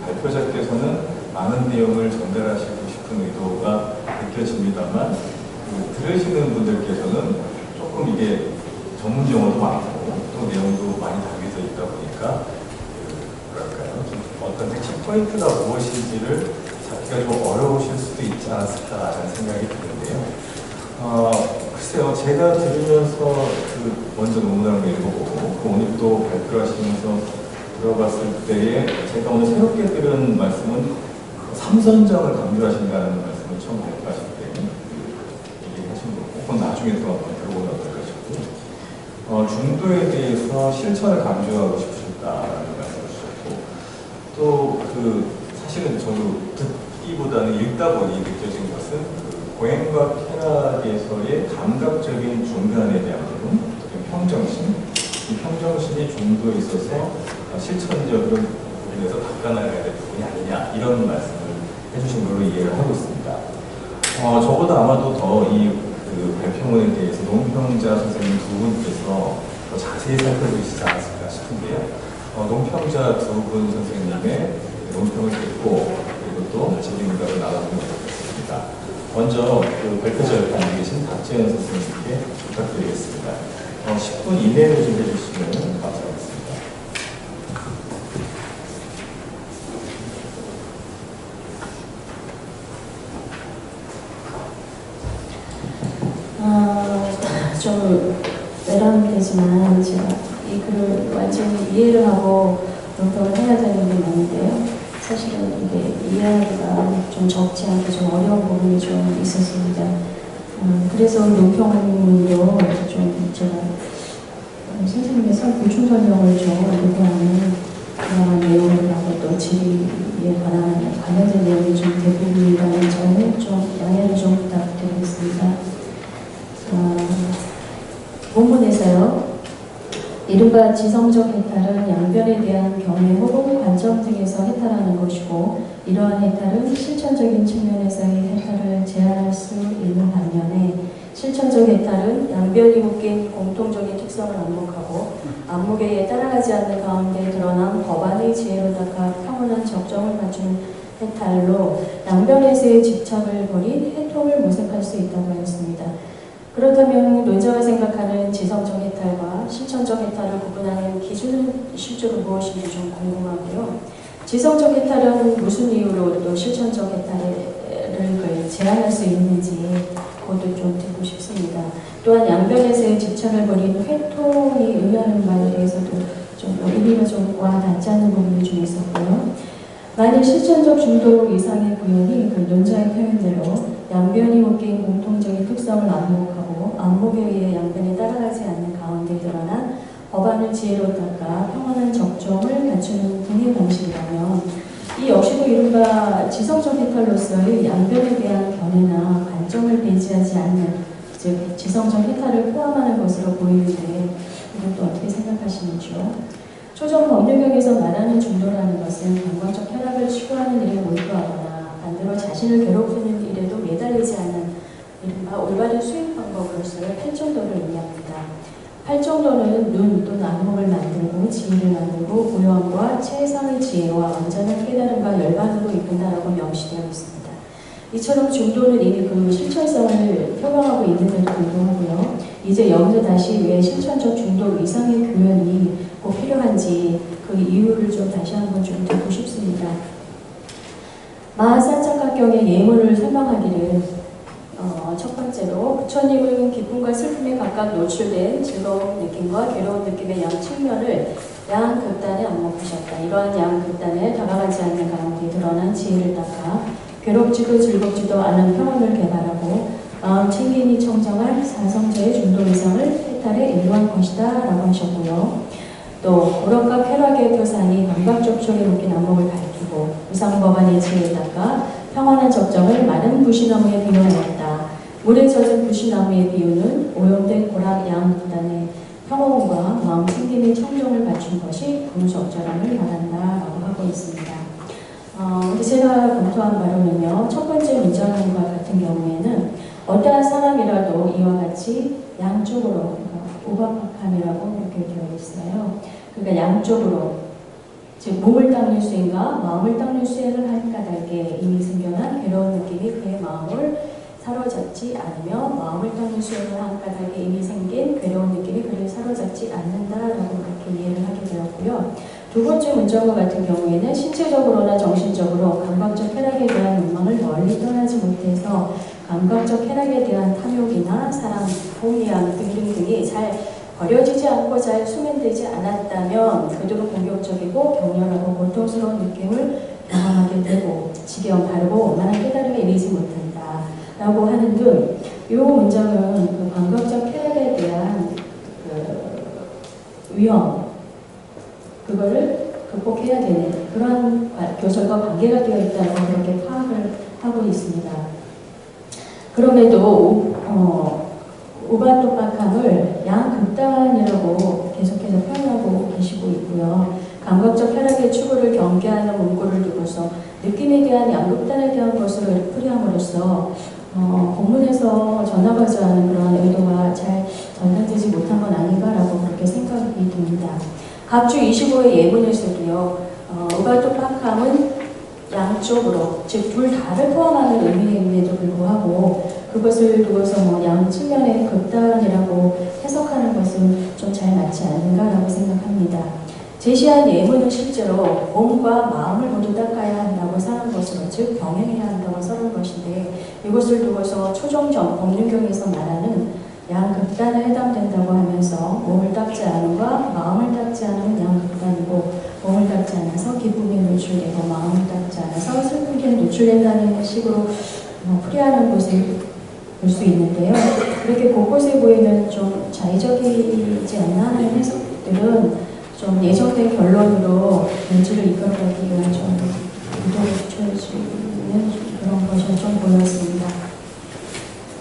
발표자께서는 많은 내용을 전달하시고 싶은 의도가 느껴집니다만 들으시는 분들께서는 조금 이게 전문 용어도 많고 또 내용도 많이 담겨져 있다 보니까 뭐랄까요, 좀 어떤 핵심 포인트가 무엇인지를 잡기가 좀 어려우실 수도 있지 않았을까라는 생각이 드는데요. 글쎄요, 제가 들으면서 먼저 논문을 읽어보고 오늘 또 발표를 하시면서 들어봤을 때에 제가 오늘 새롭게 들은 말씀은 삼선정을 강조하신다는 말씀을 처음 발표하실 때 얘기하신 거고, 그건 나중에 또 한번 들어보면 어떨까 싶고, 중도에 대해서 실천을 강조하고 싶으셨다라는 말씀을 주셨고, 또 사실은 저도 듣기보다는 읽다 보니 느껴진 것은 고행과 쾌락에서의 감각적인 중간에 대한 부분, 평정심, 이 평정심이 중도에 있어서 실천적인 부분에서 바꿔나가야 될 부분이 아니냐, 이런 말씀을 해주신 걸로 이해를 하고 있습니다. 저보다 아마도 더 이 발표문에 대해서 논평자 선생님 두 분께서 더 자세히 살펴주시지 않았을까 싶은데요. 논평자 두 분 선생님의 논평을 듣고 그리고 또 질의응답을 나눠보면 좋겠습니다. 먼저 발표자 옆에 앉아 계신 박재현 선생님께 부탁드리겠습니다. 10분 이내로 좀 해주시면 감사하겠습니다. 좀 외람되지만 제가 이 글을 완전히 이해를 하고 논평을 해야 되는 게 많은데요. 사실은 이게 이해하기가 좀 적지 않게 좀 어려운 부분이 좀 있었습니다. 그래서 논평문도 좀 제가 선생님의 보충 설명을 좀 요구하는 그러한 내용을 하고 또 질의에 관련된 내용이 좀 대부분이라는 점을 좀 양해를 좀 부탁드리겠습니다. 본문에서요, 이른바 지성적 해탈은 양변에 대한 경외 혹은 관점 등에서 해탈하는 것이고, 이러한 해탈은 실천적인 측면에서의 해탈을 제한할 수 있는 반면에 실천적 해탈은 양변이 묶인 공통적인 특성을 안목하고 안목에 따라가지 않는 가운데 드러난 법안의 지혜로 닦아 평온한 적정을 갖추는 해탈로 양변에서의 집착을 버린 해통을 모색할 수 있다고 하였습니다. 그렇다면 논자가 생각하는 지성적 해탈과 실천적 해탈을 구분하는 기준은 실제로 무엇인지 좀 궁금하고요. 지성적 해탈은 무슨 이유로 또 실천적 해탈을 제한할 수 있는지 그것도 좀 듣고 싶습니다. 또한 양변에서의 집착을 버린 회통이 의미하는 바에 대해서도 좀 의미가 좀 와닿지 않는 부분이 좀 있었고요. 만일 실천적 중독 이상의 구현이 논자의 표현대로 양변이 묶인 공통적인 특성을 안목하고 안목에 의해 양변에 따라가지 않는 가운데 드러난 법안을 지혜로 닦아 평온한 적정을 갖추는 등의 방식이라면 이 역시도 이른바 지성적 해탈로서의 양변에 대한 견해나 관점을 배제하지 않는, 즉 지성적 해탈을 포함하는 것으로 보이는데 이것도 어떻게 생각하시는지요? 초전 법률경에서 말하는 중도라는 것은 관광적 쾌락을 추구하는 일에 몰두하거나 반대로 자신을 괴롭히는 일에도 매달리지 않는 이른바 올바른 수행 방법으로서의 팔정도를 의미합니다. 팔정도는 눈 또는 안목을 만들고 지혜를 만들고 고요함과 최상의 지혜와 완전한 깨달음과 열반으로 이끈다라고 명시되어 있습니다. 이처럼 중도는 이미 그 실천성을 표방하고 있는데도 불구하고요. 이제 여기서 다시 왜 실천적 중도 이상의 교연이 꼭 필요한지 그 이유를 좀 다시 한번 좀 듣고 싶습니다. 마하산창각경의 예문을 설명하기를 첫 번째로 부처님은 기쁨과 슬픔에 각각 노출된 즐거운 느낌과 괴로운 느낌의 양 측면을 양 극단에 안목하셨다. 이러한 양 극단에 다가가지 않는 가운데 드러난 지혜를 닦아 괴롭지도 즐겁지도 않은 평온을 개발하고 마음 챙김이 청정한 사성제의 중도 이상을 해탈에 인도한 것이다 라고 하셨고요. 또 오락과 쾌락의 표산이 감각접촉에 묶인 안목을 밝히고 우상법안의 지혜를 닦아 평안한 적정을 마른 부시나무에 비유하였다. 물에 젖은 부시나무의 비유는 오염된 고락 양 극단의 평온과 마음 챙김의 청정을 갖춘 것이 분수적절함을 말한다라고 하고 있습니다. 제가 검토한 바로는요. 첫 번째 문장과 같은 경우에는 어떠한 사람이라도 이와 같이 양쪽으로 오바팍함이라고 이렇게 되어 있어요. 그러니까 양쪽으로 즉 몸을 닦는 수행과 마음을 닦는 수행을 한 까닭에 이미 생겨난 괴로운 느낌이 그의 마음을 사로잡지 않으며 마음을 닦는 수행을 한 까닭에 이미 생긴 괴로운 느낌이 그를 사로잡지 않는다라고 그렇게 이해를 하게 되었고요. 두 번째 문장과 같은 경우에는 신체적으로나 정신적으로 감각적 쾌락에 대한 욕망을 멀리 떠나지 못해서 감각적 쾌락에 대한 탐욕이나 사랑, 공리함 등등등이 잘 버려지지 않고 잘 수면되지 않았다면 그대로 공격적이고 격렬하고 고통스러운 느낌을 경험하게 되고 지경 바르고 원만한 깨달음에 이르지 못한다 라고 하는 등 이 문장은 그 감각적 쾌락에 대한 그 위험 그거를 극복해야 되는 그러한 교설과 관계가 되어 있다고 그렇게 파악을 하고 있습니다. 그럼에도 오바토박함을 양극단이라고 계속해서 표현하고 계시고 있고요. 감각적 쾌락의 추구를 경계하는 문구를 두고서 느낌에 대한 양극단에 대한 것을 풀이함으로써 본문에서 전하고자 하는 그런 의도가 잘 전달되지 못한 건 아닌가라고 그렇게 생각이 듭니다. 각주 25의 예문에서도요. 오바토박함은 양쪽으로 즉 둘 다를 포함하는 의미임에도 불구하고 그것을 두고서 양 측면의 극단이라고 해석하는 것은 좀 잘 맞지 않는가라고 생각합니다. 제시한 예문은 실제로 몸과 마음을 모두 닦아야 한다고 사는 것으로 즉 병행해야 한다고 써는 것인데 이것을 두고서 초정정 법륜경에서 말하는 양 극단에 해당된다고 하면서 몸을 닦지 않음과 마음을 닦지 않으면 양 극단이고 몸을 닦지 않아서 기쁨에 노출되고 마음을 닦지 않아서 슬픔에 노출된다는 식으로 풀이하는 것을 볼 수 있는데요. 그렇게 곳곳에 보이는 좀 자의적이지 않나 하는 해석들은 좀 예정된 결론으로 문제를 이끌어가기 위한 좀 의도를 붙여주는 그런 것이 좀 보였습니다.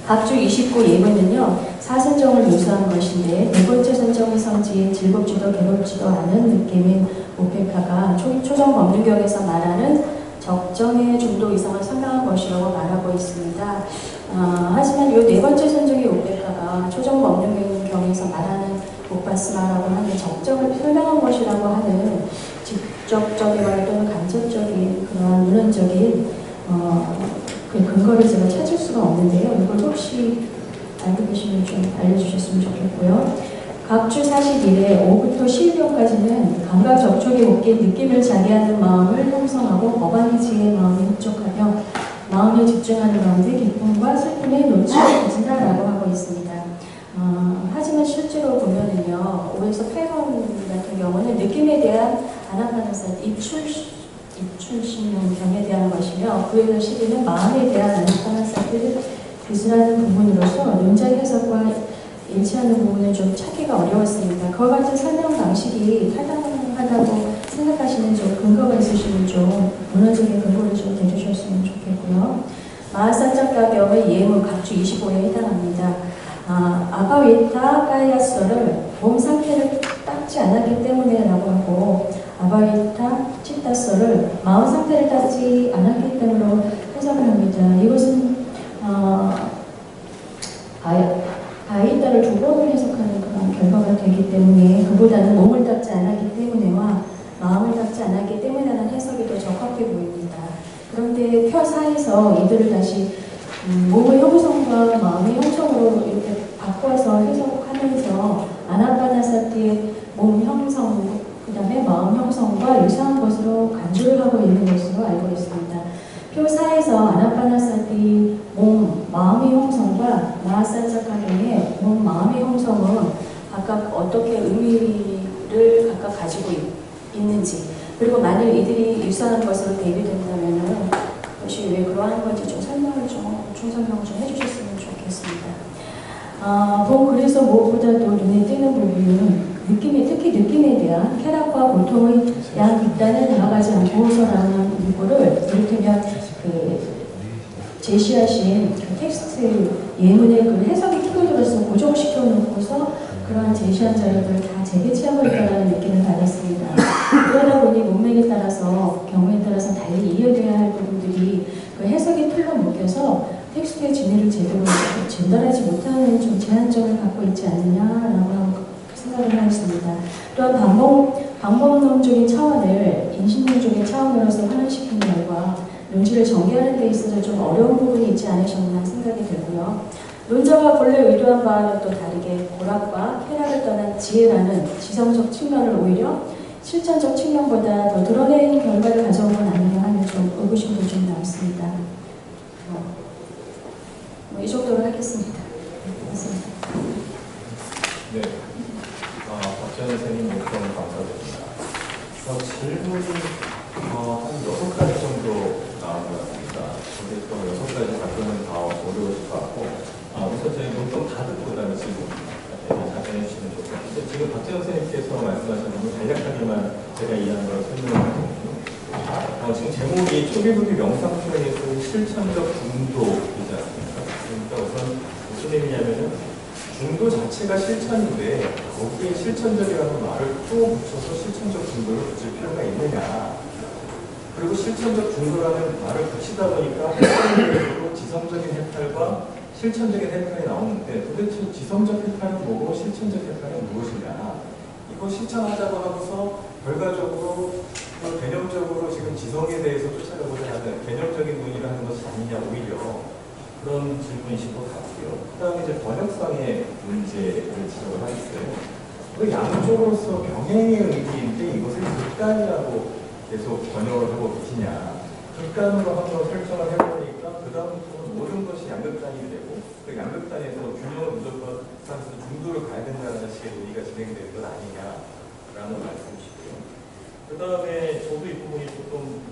각주 29 예문은요. 사선정을 묘사한 것인데 네 번째 선정의 성지인 즐겁지도 괴롭지도 않은 느낌인 오페카가 초정 법륜경에서 말하는 적정의 중도 이상을 설명한 것이라고 말하고 있습니다. 하지만 이 네 번째 선정의 오페카가 초정 법륜경에서 말하는 오파스마라고 하는 적정을 설명한 것이라고 하는 직접적이거나 또는 간접적인 그러한 문헌적인 그 근거를 제가 찾을 수가 없는데요. 이걸 혹시 알고 계시면 좀 알려주셨으면 좋겠고요. 각주 41의 5부터 11호까지는 감각 접촉에 묶인 느낌을 자기하는 마음을 형성하고 법안의 지혜의 마음이 흡족하며 마음에 집중하는 가운데 기쁨과 슬픔에 노출해진다라고 하고 있습니다. 하지만 실제로 보면은요, 5에서 8번 같은 경우는 느낌에 대한 아나파나사 입출신경에 대한 것이며 9에서 10에는 마음에 대한 아나파나사를 기술하는 부분으로서 논자의 해석과 일치하는 부분을 좀 찾기가 어려웠습니다. 그와 같은 설명 방식이 타당하다고 생각하시는 좀 근거가 있으시면 좀 문화적인 근거를 좀 대주셨으면 좋겠고요. 마하산자가경의 예문 각주 25에 해당합니다. 아바위타 까야서를 몸 상태를 닦지 않았기 때문에 라고 하고 아바위타 치타서를 마음 상태를 닦지 않았기 때문에 생각을 합니다. 이것은 아이따를 두 번을 해석하는 그런 결과가 되기 때문에 그보다는 몸을 닦지 않았기 때문에와 마음을 닦지 않았기 때문에라는 해석이 더 적합해 보입니다. 그런데 펴사에서 이들을 다시 몸의 형성과 마음의 형성으로 이렇게 바꿔서 해석하면서 아나파나사티의 몸 형성, 그 다음에 마음 형성과 유사한 것으로 간주를 하고 있는 것으로 알고 있습니다. 표 4에서 아나파나사티 몸, 마음의 형성과 마하사차카의 몸, 마음의 형성은 각각 어떻게 의미를 각각 가지고 있는지, 그리고 만일 이들이 유사한 것으로 대비된다면 그것이 왜 그러한 건지 좀 설명을 총설명 좀 해주셨으면 좋겠습니다. 그래서 무엇보다도 눈에 띄는 부분은 특히 느낌에 대한 쾌락과 고통의 양 극단에 나아가지 않고서라는 문구를 이를테면 제시하신 텍스트 예문의 그 해석이 키워드로서 고정시켜 놓고서 그러한 제시한 자료들을 다 재배치하고 있다는 느낌을 받았습니다. 그러다 보니 문맥에 따라서 경우에 따라서 달리 이해돼야 할 부분들이 그 해석의 틀로 묶여서 텍스트의 진위를 제대로 전달하지 못하는 좀 제한점을 갖고 있지 않느냐라고 생각을 하였습니다. 또한 방법론적인 차원을 인신론적인 차원으로서 환원시킨 결과 논지를 전개하는 데 있어서 좀 어려운 부분이 있지 않으셨나 생각이 들고요. 논자가 본래 의도한 바와는 또 다르게 고락과 쾌락을 떠난 지혜라는 지성적 측면을 오히려 실천적 측면보다 더 드러낸 결과를 가져온 건 아니냐 하는 좀 의구심도 좀 남습니다. 이 정도로 하겠습니다. 고맙습니다. 네. 박지원 선생님 목표는 감사드립니다. 질문이 한 6가지 정도 나온 것 같습니다. 근데 또 6가지 답변은 다 어려우실 것 같고, 우선 저희 좀 다 듣고 그 다음에 질문 답변해 주시면 좋을 것 같은데, 지금 박지원 선생님께서 말씀하신 부분 간략하게만 제가 이해하는 걸 설명드리거든요. 지금 제목이 초기부기 명상 표현에서 실천적 중도이지 않습니까? 그러니까 우선 무슨 의미냐면은 중도 자체가 실천인데 거기에 실천적이라는 말을 또 붙여서 실천적 중도를 붙일 필요가 있느냐. 그리고 실천적 중도라는 말을 붙이다 보니까 해탈적으로 지성적인 해탈과 실천적인 해탈이 나오는데 도대체 지성적 해탈은 뭐고 실천적 해탈은 무엇이냐. 이거 실천하자고 하고서 결과적으로 개념적으로 지금 지성에 대해서 쫓아가고자 하는 개념적인 논의를 하는 것이 아니냐 오히려 그런 질문이신 것 같고요. 그 다음에 이제 번역상의 문제를 지적을 하겠어요. 그 양쪽으로서 병행의 의미인데 이것을 극단이라고 계속 번역을 하고 계시냐. 극단으로 한번 설정을 해보니까 그 다음부터는 모든 것이 양극단이 되고 그 양극단에서 균형을 무조건 상에서 중도를 가야 된다는 식의 논의가 진행되는 것 아니냐라는 말씀이시고요. 그 다음에 저도 이 부분이 조금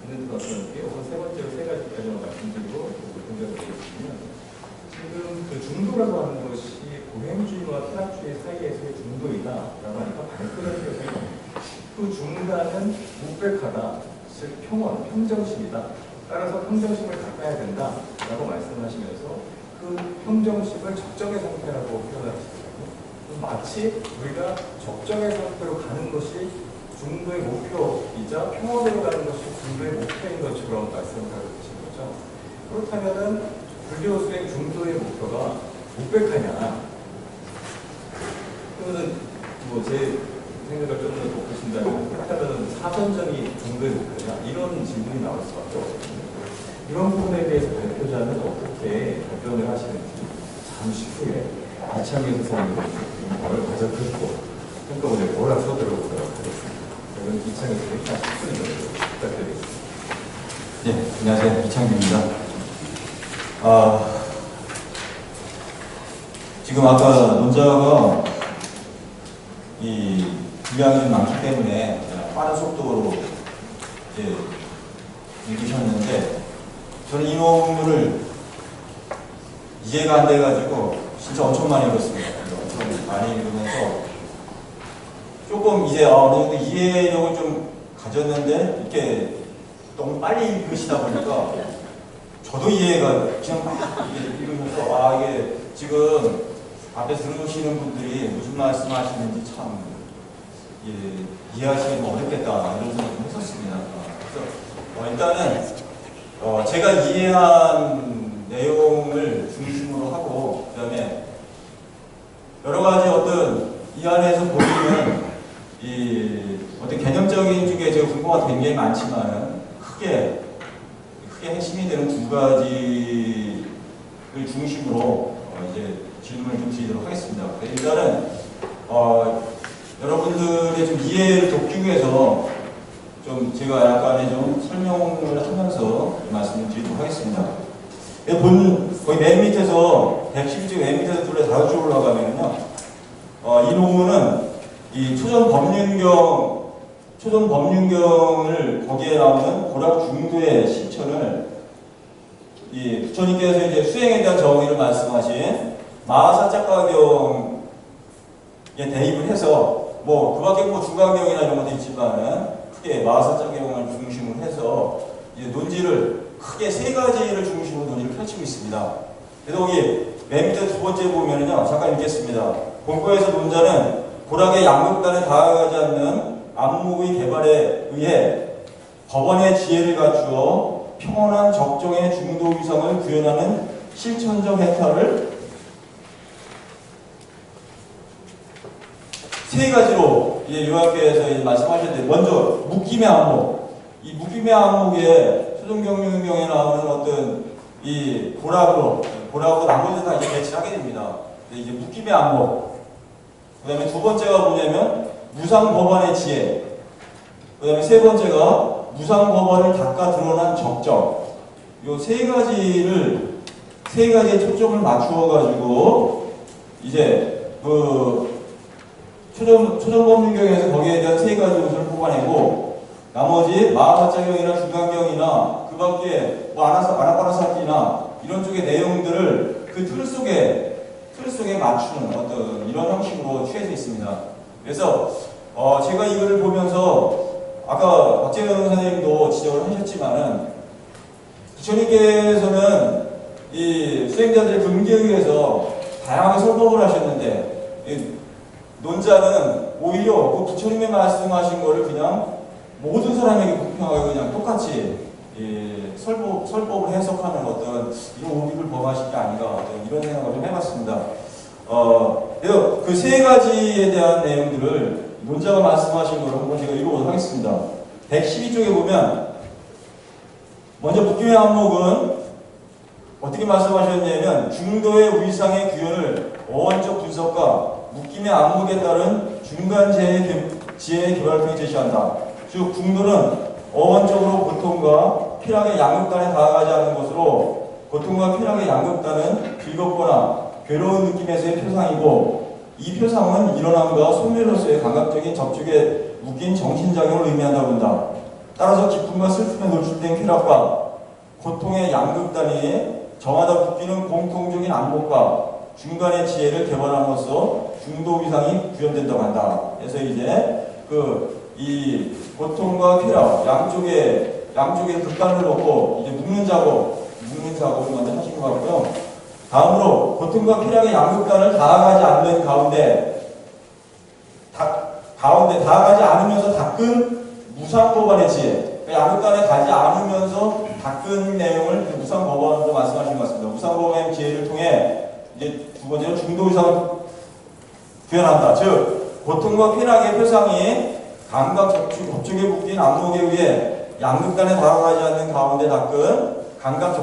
있는 것 같았는데 우선 세 번째로 세 가지까지만 말씀드리고 공개드리겠습니다. 지금 그 중도라고 하는 것이 보행주의와 쾌락주의 사이에서의 중도이다라고 하니까 발표를 해서 그 중간은 무백하다, 즉 평온, 평정심이다. 따라서 평정심을 가까야 된다라고 말씀하시면서 그 평정심을 적정의 상태라고 표현하시거든요. 마치 우리가 적정의 상태로 가는 것이 중도의 목표이자 평온으로 가는 것이 중도의 목표인 것처럼 말씀을 하고 계신 거죠. 그렇다면은 불교 수행 중도의 목표가 무백하냐? 그러면 제 생각을 좀 더 좁히신다면 그렇다면 사선정이 중도의 목표냐? 이런 질문이 나올 수밖에 없거든요. 이런 부분에 대해서 발표자는 어떻게 답변을 하시는지 잠시 후에 이창규 선생님의 말을 가져 듣고 한꺼번에 몰아서 들어보도록 하겠습니다. 저는 이창규 선생님 한 10분 정도 부탁드리겠습니다. 네, 안녕하세요. 이창규입니다. 지금 아까 논자가 이 분량이 좀 많기 때문에 빠른 속도로 이제 읽으셨는데 저는 이 논문을 이해가 안 돼가지고 진짜 엄청 많이 읽었습니다. 엄청 많이 읽으면서 조금 이제 어느 정도 이해력을 좀 가졌는데 이렇게 너무 빨리 읽으시다 보니까 저도 이해가 그냥 막 읽으면서 이게 지금 앞에 들으시는 분들이 무슨 말씀하시는지 참 이해하시기 어렵겠다 이런 생각을 했었습니다. 그래서 일단은 제가 이해한 내용을 중심으로 하고 그다음에 여러 가지 어떤 이 안에서 보이는 이 어떤 개념적인 쪽에 제가 궁금한 게 굉장히 많지만 크게 핵심이 되는 두 가지를 중심으로 이제 질문을 좀 드리도록 하겠습니다. 일단은 여러분들의 좀 이해를 돕기 위해서 좀 제가 약간의 좀 설명을 하면서 말씀을 드리도록 하겠습니다. 거의 맨 밑에서 112쪽 맨 밑에서 둘레 5쪽 올라가면요, 이 논문은 이 초전 법륜경을 거기에 나오는 고락 중도의 실천을 이 부처님께서 이제 수행에 대한 정의를 말씀하신 마하사짝가경에 대입을 해서 뭐 그밖에 뭐 중간경이나 이런 것도 있지만은 크게 마하사짝경을 중심으로 해서 이제 논지를 크게 3가지를 중심으로 논의를 펼치고 있습니다. 그래서 여기 맨 밑에 두 번째 보면은요, 잠깐 읽겠습니다. 본거에서 논자는 고락의 양극단에 다가가지 않는 안목의 개발에 의해 법원의 지혜를 갖추어 평온한 적정의 중도 위상을 구현하는 실천적 해탈을 3가지로 요약해서 말씀하셨는데, 먼저 묶임의 안목. 이 묶임의 안목에 초전경륜경에 나오는 어떤 이 고락으로 나머지 다 이제 배치를 하게 됩니다. 이제 묶임의 안목. 그 다음에 두 번째가 뭐냐면 무상법안의 지혜. 그 다음에 세 번째가 무상법안을 닦아 드러난 적정. 요 3가지의 초점을 맞추어가지고 이제 그 초전법륜경에서 거기에 대한 3가지 요소를 뽑아내고, 나머지 마하사짝경이나 중간경이나 그 밖에 뭐 아나파나사키나 이런 쪽의 내용들을 그 틀 속에 맞추는 어떤 이런 형식으로 취해져 있습니다. 그래서 제가 이거를 보면서 아까 박재현 선생님도 지적을 하셨지만은 부처님께서는 이 수행자들의 금기에 의해서 다양하게 설법을 하셨는데, 논자는 오히려 그 부처님의 말씀하신 거를 그냥 모든 사람에게 공평하게 그냥 똑같이 설법을 해석하는 어떤 이런 오류를 범하신 게 아닌가, 어떤 이런 생각을 좀 해봤습니다. 그래서 그 3가지에 대한 내용들을 논자가 말씀하신 걸 한번 제가 읽어보도록 하겠습니다. 112쪽에 보면 먼저 묶임의 안목은 어떻게 말씀하셨냐면 중도의 위상의 구현을 어원적 분석과 묶임의 안목에 따른 중간 지혜의 개발을 통해 제시한다. 즉 중도는 어원적으로 고통과 쾌락의 양극단에 다가가지 않는 것으로, 고통과 쾌락의 양극단은 즐겁거나 괴로운 느낌에서의 표상이고, 이 표상은 일어남과 소멸로서의 감각적인 접촉에 묶인 정신작용을 의미한다고 한다. 따라서 기쁨과 슬픔에 노출된 쾌락과 고통의 양극단이 정하다 묶이는 공통적인 안목과 중간의 지혜를 개발함으로써 중도 위상이 구현된다고 한다. 그래서 이제 이 고통과 쾌락 양쪽에 극단을 놓고 이제 묶는 작업을 먼저 하신 것 같고요. 다음으로 고통과 쾌락의 양극단을 다가가지 않는 가운데 다가가지 않으면서 닦은 무상법안의 지혜. 그러니까 양극단에 가지 않으면서 닦은 내용을 무상법안으로 말씀하신 것 같습니다. 무상법안의 지혜를 통해 이제 두 번째로 중도 위상을 구현한다. 즉 고통과 쾌락의 표상이 감각 접촉에 묶인 안목에 의해 양극단에 다가가지 않는 가운데 닦은 감각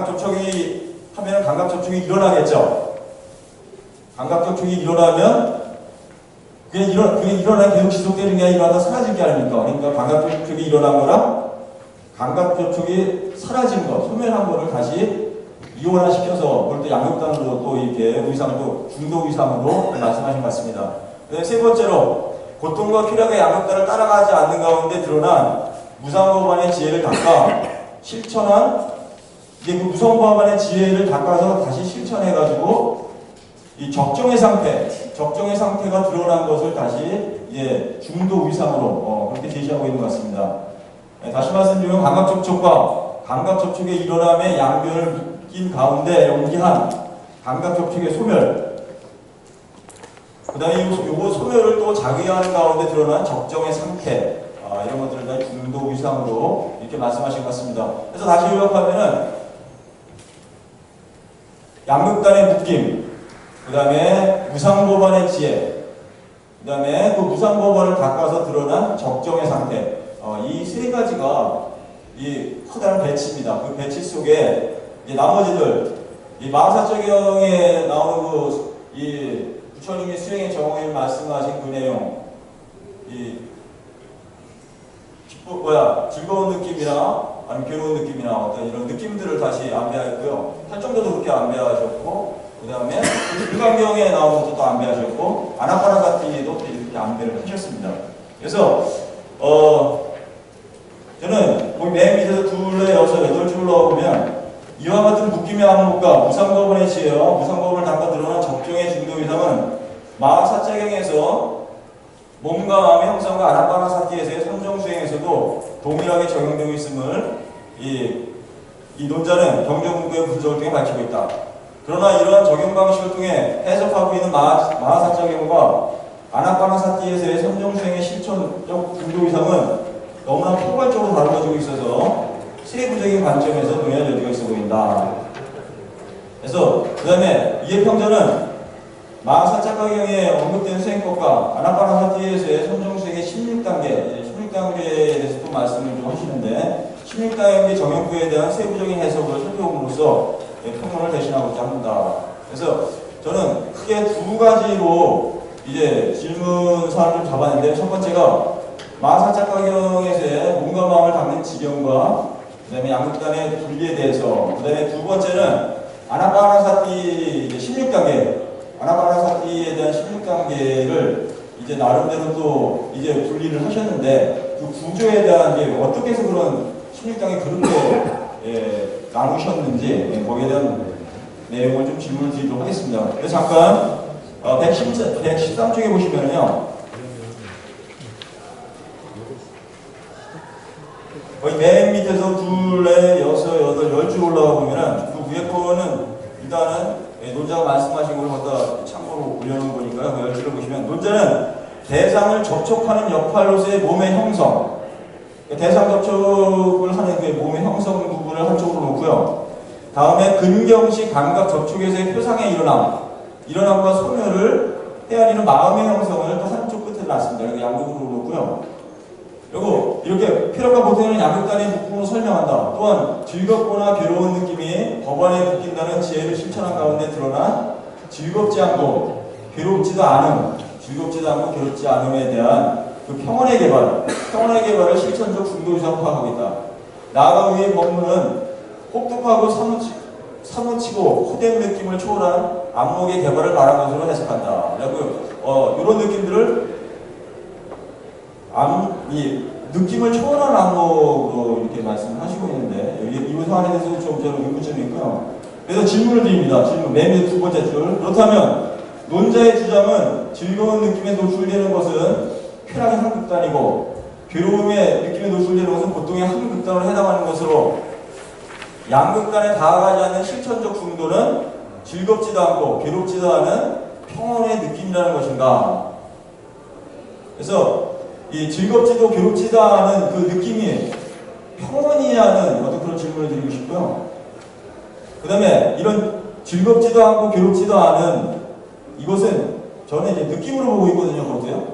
접촉이 하면 감각 접촉이 일어나겠죠. 감각 접촉이 일어나면 그게 일어나면 계속 지속되는 게 아니라 사라질 게 아닙니까? 그러니까 감각 접촉이 일어난 거랑 감각 접촉이 사라진 거, 소멸한 거를 다시 이원화시켜서 그걸 또 양극단으로 또 이렇게 위상을 또 중도 위상으로 말씀하신 것 같습니다. 세 번째로 고통과 쾌락의 양극단을 따라가지 않는 가운데 드러난 무상법안의 지혜를 닦아 실천한, 이제 그 무상법안의 지혜를 닦아서 다시 실천해가지고 이 적정의 상태가 드러난 것을 다시 이제 중도 위상으로 그렇게 제시하고 있는 것 같습니다. 다시 말씀드리면 감각 접촉과 감각 접촉의 일어남의 양변을 묶인 가운데 연기한 감각 접촉의 소멸, 그 다음에 요거 소멸을 또 자기하는 가운데 드러난 적정의 상태, 이런 것들을 다 중도 위상으로 이렇게 말씀하신 것 같습니다. 그래서 다시 요약하면은 양극단의 묶임, 그 다음에 무상법원의 지혜, 그 다음에 그 무상법원을 닦아서 드러난 적정의 상태, 이 세 가지가 이 커다란 배치입니다. 그 배치 속에 이제 나머지들, 이 마하사적경에 나오는 이 부처님이 수행의 정의를 말씀하신 그 내용, 이 즐거운 느낌이나 아니면 괴로운 느낌이나 어떤 이런 느낌들을 다시 안배하였고요. 탈정도도 그렇게 안배하셨고, 그 다음에 불강경에 나오는 것도 또 안배하셨고, 아나파나사티도 또 이렇게 안배를 하셨습니다. 그래서 저는 거기 맨 밑에서 둘레 여섯 여덟 줄 올라오면 이와 같은 묶임의 안목과 무상법원의 지혜와 무상법원을 닦아 드러난 적정의 중도 이상은 마하사자경에서 몸과 마음의 형성과 아나파나사티에서의 선정수행에서도 동일하게 적용되고 있음을 이 논자는 경전문구의 분석을 통해 밝히고 있다. 그러나 이러한 적용 방식을 통해 해석하고 있는 마하사자경과 아나파나사티에서의 선정수행의 실천적 중도 이상은 너무나 포괄적으로 다루어지고 있어서 세부적인 관점에서 논의할 여지가 있어 보인다. 그래서 그 다음에 이해평전은 마하사자경에 언급된 수행법과 아나파나사티에서의 선정수행의 16단계, 16단계에 대해서 또 말씀을 좀 하시는데 16단계 정형부에 대한 세부적인 해석을 살펴봄으로써 평론을 대신하고자 합니다. 그래서 저는 크게 두 가지로 이제 질문 사안을 잡았는데 첫 번째가 마하사자경에서의 몸과 마음을 닦는 지경과 그 다음에 양극단의 분리에 대해서, 그 다음에 두 번째는 아나파나사티 16단계, 아나파나사티에 대한 16단계를 이제 나름대로 또 이제 분리를 하셨는데 그 구조에 대한 게 어떻게 해서 그런 16단계 그렇게 나누셨는지 거기에 대한 내용을 좀 질문을 드리도록 하겠습니다. 그래서 잠깐 113쪽에 보시면요. 거의 맨 밑에서 둘, 넷, 여섯, 여덟, 10줄 올라가 보면은 그 위에 거는 일단은 논자가 말씀하신 걸 갖다 참고로 올려놓은 거니까요. 그 10줄을 보시면 논자는 대상을 접촉하는 역할로서의 몸의 형성, 대상 접촉을 하는 그 몸의 형성 부분을 한쪽으로 놓고요. 다음에 근경시 감각 접촉에서의 표상의 일어남과 소멸을 헤아리는 마음의 형성을 또 한쪽 끝에 놨습니다. 그리고 양쪽으로 놓고요. 그리고 이렇게 피력과 보통에는 양극단의 묶음으로 설명한다. 또한 즐겁거나 괴로운 느낌이 법안에 묶인다는 지혜를 실천한 가운데 드러난 즐겁지 않고 괴롭지도 않음, 즐겁지도 않고 괴롭지 않음에 대한 그 평온의 개발을 실천적 중도 이상 파악하고 있다. 나아가 위의 법문은 혹독하고 사무치고 헛된 느낌을 초월한 안목의 개발을 말한 것으로 해석한다. 그리고 이런 느낌들을 이 느낌을 초월한 안목으로 이렇게 말씀하시고 있는데 이 사안에 대해서 좀 저는 의문점이 있고요. 그래서 질문을 드립니다. 질문 맨 밑에 두 번째 줄. 그렇다면 논자의 주장은 즐거운 느낌에 노출되는 것은 쾌락의 한 극단이고 괴로움의 느낌에 노출되는 것은 보통의 한 극단으로 해당하는 것으로 양극단에 다가가지 않는 실천적 중도는 즐겁지도 않고 괴롭지도 않은 평온의 느낌이라는 것인가. 그래서 이 즐겁지도 괴롭지도 않은 그 느낌이 평온이냐는 어떤 그런 질문을 드리고 싶고요. 그 다음에 이런 즐겁지도 않고 괴롭지도 않은 이것은 저는 이제 느낌으로 보고 있거든요. 그것도요.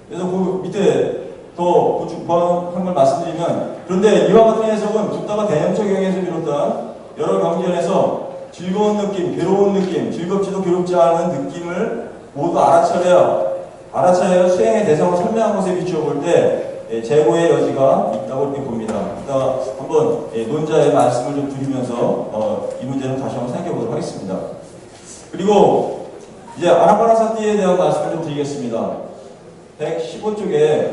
그래서 그 밑에 더 보완한 걸 말씀드리면, 그런데 이와 같은 해석은 붓다가 대형적 경에서 비롯한 여러 경전에서 즐거운 느낌, 괴로운 느낌, 즐겁지도 괴롭지 않은 느낌을 모두 알아차려야 수행의 대상을 설명한 것에 비추어 볼 때 재고의 여지가 있다고 이렇게 봅니다. 이따가 한번 논자의 말씀을 좀 드리면서 이 문제는 다시 한번 생각해 보도록 하겠습니다. 그리고 이제 아나파나사티에 대한 말씀을 좀 드리겠습니다. 115쪽에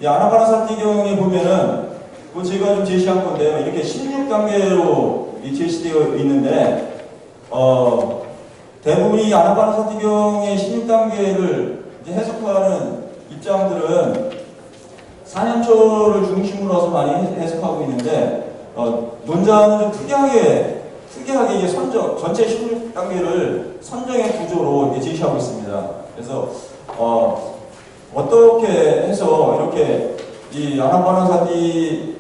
아나파나사티경에 보면은 그 제가 좀 제시한 건데요. 이렇게 16단계로 제시되어 있는데 대부분이 아나파나사티경의 16단계를 해석하는 입장들은 사념초를 중심으로 해서 많이 해석하고 있는데 논자는 좀 특이하게 이게 전체 16단계를 선정의 구조로 이렇게 제시하고 있습니다. 그래서 어떻게 해서 이렇게 이 아나파나사티의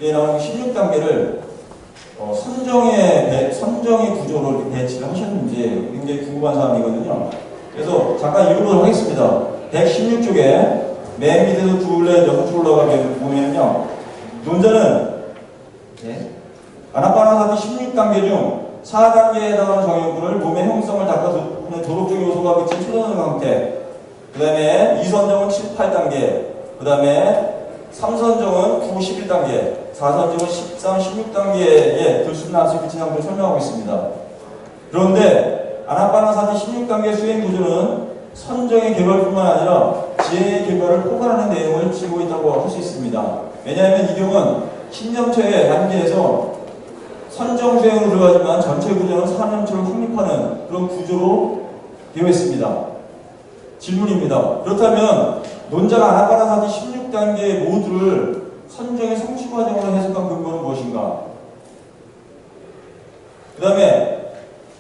나오는 16단계를 선정의 구조로 이렇게 배치를 하셨는지 굉장히 궁금한 사항이거든요. 그래서 잠깐 읽어보도록 하겠습니다. 116쪽에 맨 밑에서 둘레 6줄 올라가 보면요. 논자는 아나파나사티 16단계 중 4단계에 해당하는 정형구를 몸의 형성을 닦아주는 도덕적 요소가 그친 초전형 형태, 그 다음에 2선정은 7, 8단계, 그 다음에 3선정은 9, 11단계, 4선정은 13, 16단계에 들쑥날쑥 그친 형태를 설명하고 있습니다. 그런데 아나파나사티 16단계 수행 구조는 선정의 개발뿐만 아니라 지혜의 개발을 포괄하는 내용을 지니고 있다고 할 수 있습니다. 왜냐하면 이 경우는 신념체의 단계에서 선정 수행으로 들어가지만 전체 구조는 사념체를 확립하는 그런 구조로 되어 있습니다. 질문입니다. 그렇다면 논자가 아나파나사티 16단계 모두를 선정의 성취 과정으로 해석한 근거는 무엇인가? 그 다음에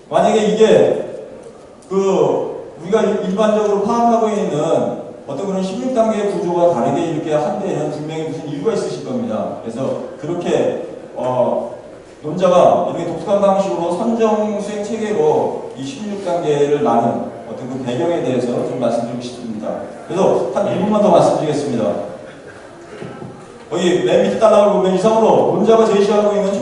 만약에 이게 우리가 일반적으로 파악하고 있는 어떤 그런 16단계의 구조가 다르게 이렇게 한 데에는 분명히 무슨 이유가 있으실 겁니다. 그래서 그렇게 논자가 이렇게 독특한 방식으로 선정 수행 체계로 이 16단계를 나눈 어떤 그 배경에 대해서 좀 말씀드리고 싶습니다. 그래서 한 1분만 더 말씀드리겠습니다. 여기 맨 밑에 달락을 보면 이상으로 논자가 제시하고 있는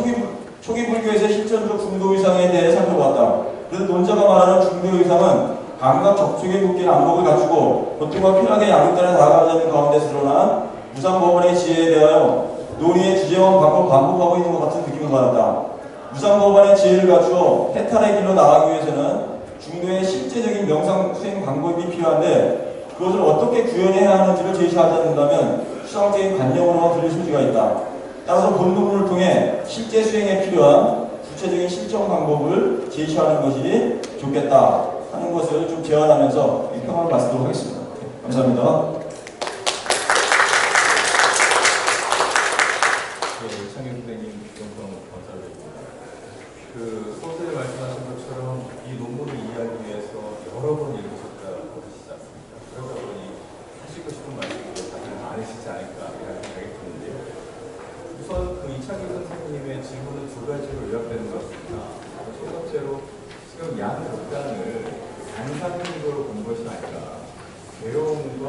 초기 불교에서의 실천적 중도의상에 대해 살펴봤다. 그래서 논자가 말하는 중도의상은 감각 접촉의 묶인 안목을 갖추고 고통과 쾌락의 양육단에 다가가자는 가운데서 드러난 무상법원의 지혜에 대하여 논의의 주제와 방법 반복하고 있는 것 같은 느낌을 받았다. 무상법원의 지혜를 갖추어 해탈의 길로 나가기 위해서는 중도의 실제적인 명상 수행 방법이 필요한데 그것을 어떻게 구현해야 하는지를 제시하지 않는다면 수상적인 관념으로만 들릴 소지가 있다. 따라서 본문을 통해 실제 수행에 필요한 구체적인 실천 방법을 제시하는 것이 좋겠다 하는 것을 좀 제안하면서 평을 마치도록 하겠습니다. 감사합니다. 이창규 선생님 감사드립니다. 소설에 말씀하신 것처럼 이 논문을 이해하기 위해서 여러 번 읽으셨다고 하시지 않습니까? 그러다 보니 하시고 싶은 말씀도 다들 많으시지 않을까 이런 생각이 드는데요. 우선 이창규 선생님의 질문은 두 가지로 요약되는 것 같습니다. 첫 번째로 지금 양 극단을 단상적으로 본 것이 아니라 괴로움과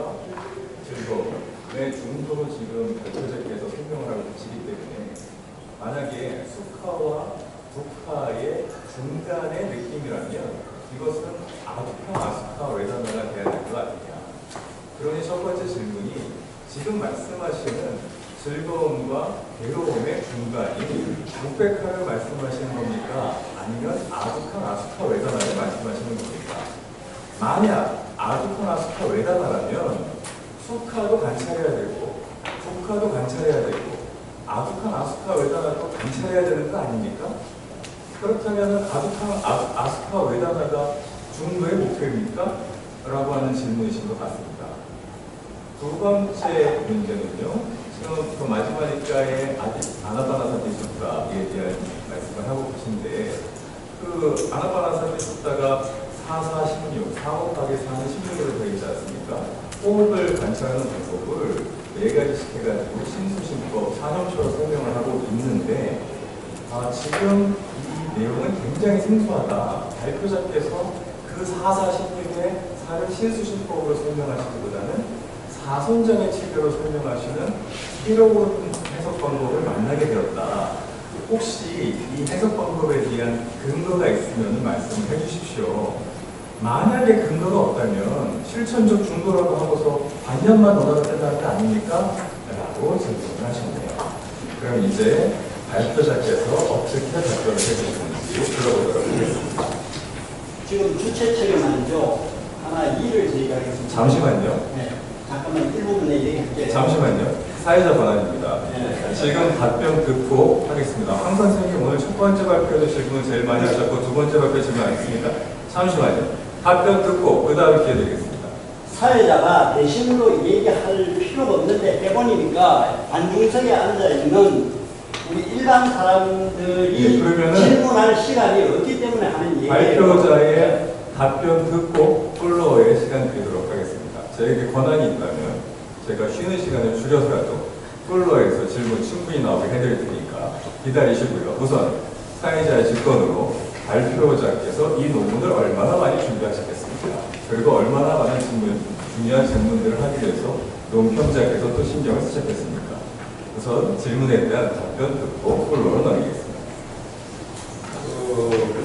즐거움의 중도로 지금 대표적께서 설명을 하고 계시기 때문에 만약에 수카와 두카의 중간의 느낌이라면 이것은 아두카, 아수카, 외단어가 돼야 될 것 아니냐. 그러니 첫 번째 질문이 지금 말씀하시는 즐거움과 괴로움의 중간이 육백화를 말씀하시는 겁니까? 아니면 아두카, 아수카, 외단어를 말씀하시는 겁니까? 만약 아두카, 아수카, 외단어라면 수카도 관찰해야 되고 두카도 관찰해야 되고 아두카, 아수카, 외단어도 관찰해야 되는 거 아닙니까? 그렇다면 아두카, 아수카, 외단어가 중도의 목표입니까? 라고 하는 질문이신 것 같습니다. 두 번째 문제는요. 지금 그 마지막 입가에 아나파나사티 수타에 대한 말씀을 하고 계신데 아나파나사티 수타가 4, 4, 16, 4 곱하기 4는 16으로 되어 있지 않습니까? 호흡을 관찰하는 방법을 4가지씩 해가지고 신수신법, 사념처럼 설명을 하고 있는데 지금 이 내용은 굉장히 생소하다. 발표자께서 그 4, 4, 16의 4를 신수신법으로 설명하시기보다는 사선정의 체계로 설명하시는 새로운 해석 방법을 만나게 되었다. 혹시 이 해석 방법에 대한 근거가 있으면 말씀을 해주십시오. 만약에 근거가 없다면 실천적 중도라고 하고서 반년만 논하면 끝나는 거 아닙니까? 라고 질문을 하셨네요. 그럼 이제 발표자께서 어떻게 답변을 해주시는지 들어보도록 하겠습니다. 지금 주체 책임만죠. 하나 2를 저희가 하겠습니다. 잠시만요. 네. 잠깐만 1부분에 얘기할게요. 잠시만요. 사회자 권한입니다. 네. 지금 답변 듣고 하겠습니다. 황 선생님 오늘 첫 번째 발표도 질문을 제일 많이 하셨고 두 번째 발표 질문 안 했습니까? 잠시만요. 답변 듣고 그 다음에 기회 드리겠습니다. 사회자가 대신으로 얘기할 필요가 없는데 해보니까 관중석에 앉아있는 우리 일반 사람들이 그러면은 질문할 시간이 없기 때문에 하는 얘기예요. 발표자의 답변 듣고 플로어에 시간 드리도록 하겠습니다. 저에게 권한이 있다면 제가 쉬는 시간을 줄여서라도 플로어에서 질문 충분히 나오게 해드릴 테니까 기다리시고요. 우선 사회자의 직권으로 발표자께서 이 논문을 얼마나 많이 준비하셨겠습니까? 그리고 얼마나 많은 중요한 질문들을 하기 위해서 논평자께서 또 신경을 쓰셨겠습니까? 우선 질문에 대한 답변 듣고 플로어로 넘기겠습니다.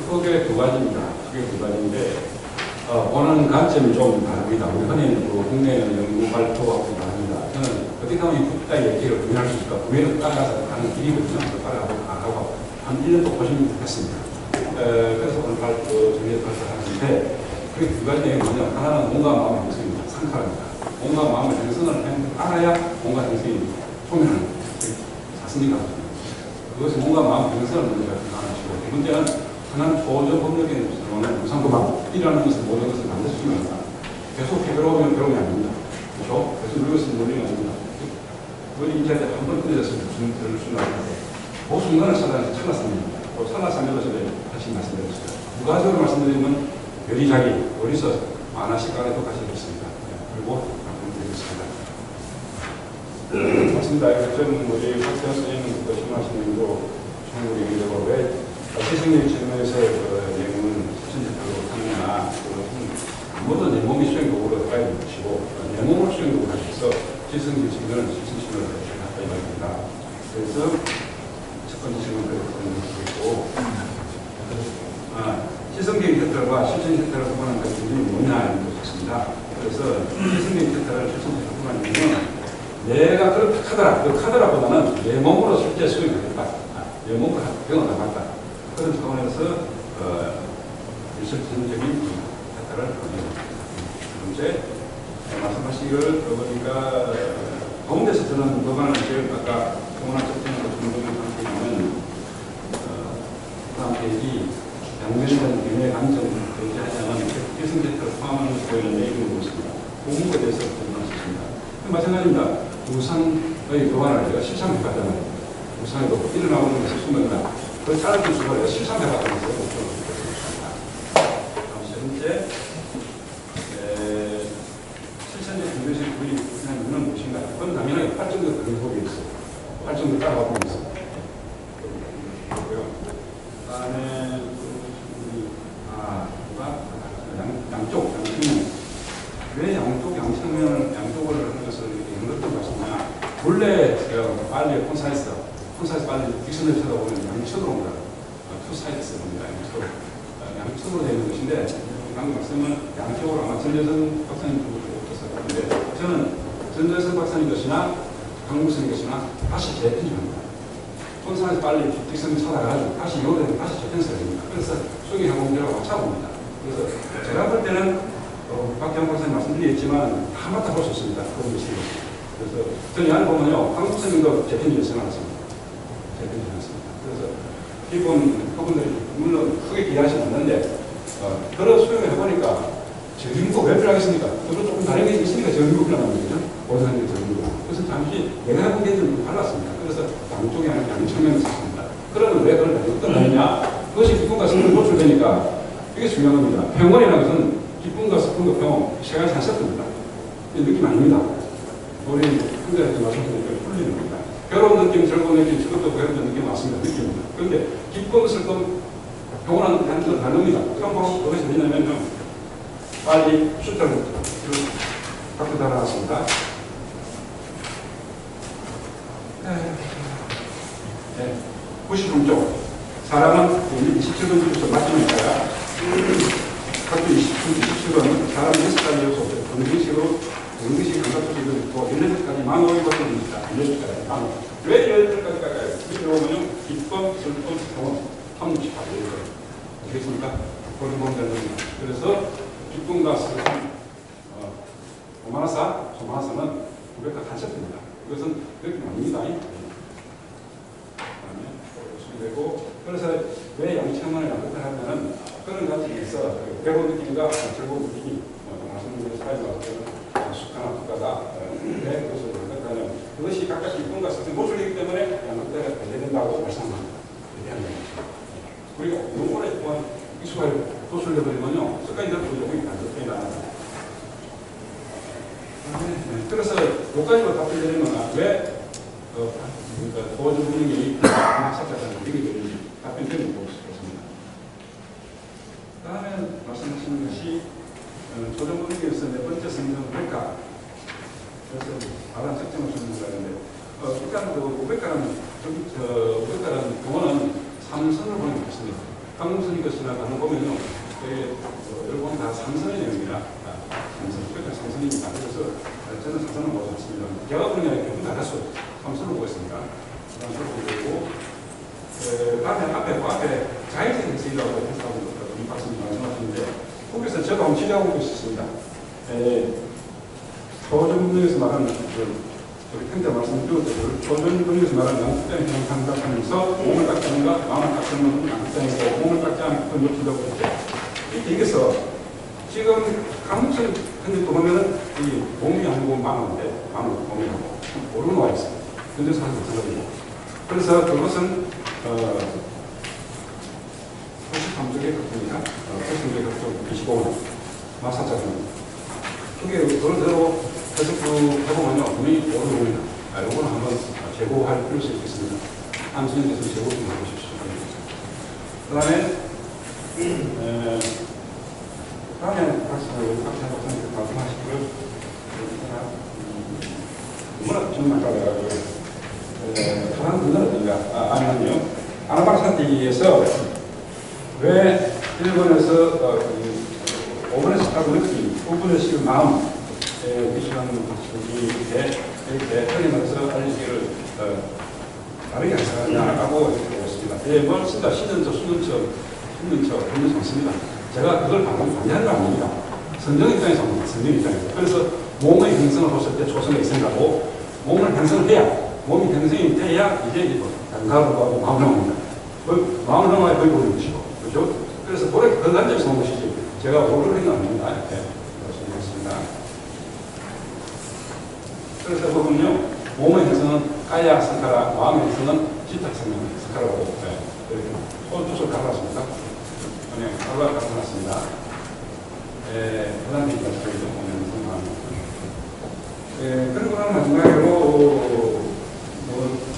크게 두 가지입니다. 크게 두 가지인데 보는 관점이 좀 다릅니다. 우리 흔히 국내 연구 발표하고 다릅니다. 저는 어떻게 하면 이 국가의 얘기를 구현할 수 있을까? 구현을 따라가서 가는 길이거든요. 따라가고 한 1년 또 고심했습니다. 그래서 오늘 정리해 발표하는데 그게 두 가지 내용이 뭐냐? 하나는 몸과 마음의 형성입니다. 상탈합니다. 몸과 마음의 형성을 알아야 몸과 형성이 소멸하는 거예요. 사슴이가 그것이 몸과 마음의 형성을 먼저 하나시고 두 번째는 하나는 조정 법률적인 기준으로는 무상도박이라는 것을 모든 것을 만들어주면 계속 배우면 배우면 안 됩니다. 그렇죠? 계속 이것을 놀리면 안 됩니다. 그걸 인지할 때 한 번 끊어졌으면 들을 수는 없는데 그 순간을 찰나상입니다. 또 찰나상에서 다시 말씀드렸습니다. 부가적으로 말씀드리면 요리자기, 요리서 만화시간에도 같이 있습니다. 그리고 말씀드리겠습니다. 맞습니다. 좀 우리 박태환 선생님 말씀하신 대로 충분히 얘기되고 왜 시승률 질문에서 내용은 실천적으로 하느냐 아무도 내 몸이 수행도구로 가야 되는 것이고 내 몸을 수행도구로 하셔서 시승률 질문은 실천심을 가까이 말입니다. 그래서 첫 번째 질문 그렇게 있고 시승계획 혜택과 실천 혜택을 구분하는 그 기준이 뭐냐 이런 것이었습니다. 그래서 시승계획 혜택을 실천 혜택을 구분하는 이유는 내가 그렇게 카더라보다는 내 몸으로 실제 수행하겠다. 내 몸으로 병원나갔다. 그런 차원에서 실질적인 혜택을 얻습니다. 두 번째, 말씀하신 걸 들어보니까 가운데서 저는 법안을 제일 아까 공원학 특징을 중독을 상태에는 다음 페이지 양면이라는 개념의 관점을 제기하자면 기승 혜택을 포함하는 보이는 내용을 보겠습니다. 공무에 대해서 질문하셨습니다. 마찬가지입니다. 우상의 법안을 제가 실천해봤잖아요. 우상에도 일어나고 있는 것을 숨어있다. 그 짧은 수를 실천해봤다는 것을 목표로 드리겠습니다. 다음 세 번째, 실천적 준비식 부위 구현은 무엇인가? 그건 당연히 활정적 근거법이 있어요. 활정적 따라가고 있어요. 그리고요. 그다음에 양측면. 왜 양쪽을 하는 것을 이렇게 말씀하냐? 본래 빨리 콘사이즈 빨리 딕션을 쳐다보면 양측으로 옵니다. 투 사이드스 봅니다. 양측으로 되는 것인데 방금 말씀은 양쪽으로 아마 전재선 박사님 오셨을 건데 저는 전재선 박사님 것이나 강국선님 것이나 다시 재편집합니다. 콘사이즈 빨리 딕션을 찾아가지고 다시 요대로 다시 재편을 합니다. 그래서 수기 항공제라고 찾아봅니다. 그래서 제가 볼 때는 박태환 박사님 말씀드리겠지만 다 맞다 볼 수 있습니다. 그런 것이. 그래서 저는 이 안에 보면요. 강국선님도 재편집을 해놨습니다. 그래서 기본 그분들이 물론 크게 기대하시는 않는데 그런 수용을 해보니까 저림국 왜 필요하겠습니까? 그건 조금 다른 게 있으니까 저림국 필요한 거죠. 보상의 저림국. 그래서 잠시 내가 해본 게 좀 달랐습니다. 그래서 양쪽이 아니라 양측면을 썼습니다. 그러면 왜 그걸 어떤 거냐? 그것이 기쁨과 슬픔을 노출되니까 이게 중요한 겁니다. 병원이라는 것은 기쁨과 슬픔과 병원 시간이 잘 섞습니다. 느낌 아닙니다. 우리 흔들한테 말씀드린 풀리는 겁니다. 괴로운 느낌, 즐거운 느낌, 즐겁고 괴로운 느낌 맞습니다. 느낌입니다. 그런데 기쁨, 슬픔, 병원은 다른 겁니다. 그럼 그것이 뭐냐면요. 빨리 숫자를 갖고 달아놨습니다. 네. 93쪽. 사람은 27번 주소 마지막이니까 각주 27번은 사람 6가지 요소, 정기식으로 감각적으로 있고 16가지 망호의 것을 입니다. 16가지 망호. 왜 16가지가 가요? 여기 보면 기쁨, 슬픔, 경험, 38일 되겠습니까? 그렇게 보면 되는 겁니다. 그래서 기쁨과 슬픔, 소마나사는 900가 간섭입니다. 이것은 그렇게 아닙니다. 되고 그래서 왜 양측면을 양극을 하면은 그런 관점에서 배운 느낌과 즐거운 느낌이 말씀드린 스타일과 숙하나 국가가 왜 그것을 양극하냐면 그것이 각각 기쁨과 슬픔 노출이기 때문에 양극대가 배제된다고 말씀합니다. 그리고 요번에 또한 익숙하게 노출되버리면요 습관이 되고 조금이 반대편이 나옵니다. 그래서 여기까지로 답변드리면 왜 그러니까 도와준 분이 낙사자라는 얘기를 답변드리는 것입니다. 다음에 말씀하신 것이 조정 분위기에서 네 번째 성경 500가 그래서 다른 책정을 주는 거라는데 일단 그 500가라는 동원은 삼선을 보는 것입니다. 강릉선이 것이나 다른 보면요 여러분 다 삼선의 내용입니다. 삼선, 그러니까 삼선입니다. 그래서 저는 삼선을 보지 않습니다. 제가 보는 게 아니라 조금 달라서 삼선을 보고 있습니다. 삼선을 보고 앞에 자의적 해석이라고 했다고 이 박사님 말씀하셨는데 거기서 제가 한번 지적하고 있었습니다. 조정분에서 말하는 우리 편자 말씀 드렸던 조정분에서 말하는 양극장의 형상각하면서 몸을 깎지 않는가 마음을 깎지 않는 양극장에서 몸을 깎지 않고 높인다고 했죠. 여기서 지금 강목선 근데 또 보면은 이 몸이 아니고 마음인데 마음을 몸이라고 모르는 와 있어요. 근데 사실 마찬가지고 그래서 그것은 93쪽의 극동이나 80쪽의 극동 25원 마사자입니다. 그게 그대로 해석도 해보면요 분명히 모르는 겁니다. 이거는 한번 제고할 필요가 있겠습니다. 한수님께서 제고 좀 해보십시오. 그 다음에 다음에 박사 박사님께서 말씀하시고요. 뭐라 좀 아까워가지고 다른 분들은 어떤가? 아니면요 아나방 사태에서 왜 일본에서 5분에서 8분 5분에서 마음 미시간 이렇게 틀리면서 알리기를 다르게 하냐고 했습니다. 뭘 쓴다 신년처 많습니다. 제가 그걸 방금 반대하는 거 아닙니다. 성경 입장에서 성경 입장에서 그래서 몸의 형성을 봤을 때 초성의 생각하고 몸을 형성해야 몸이 형성이 돼야 이제 감각을 하고 마음을 넘어옵니다. 마음을 넘어야 거의 보는 것이고 그렇죠? 그래서 노래 그 관점에서 온 것이지 제가 모르는 건 아닙니다. 이렇게 말씀드렸습니다. 그래서 보면요 몸의 형성은 까야 성카라 마음의 형성은 지탁 성카라고 이렇게 손 갈아놨습니다. 그냥 갈아놨습니다. 그 다음에 저희 좀 보면서 그리고 마지막으로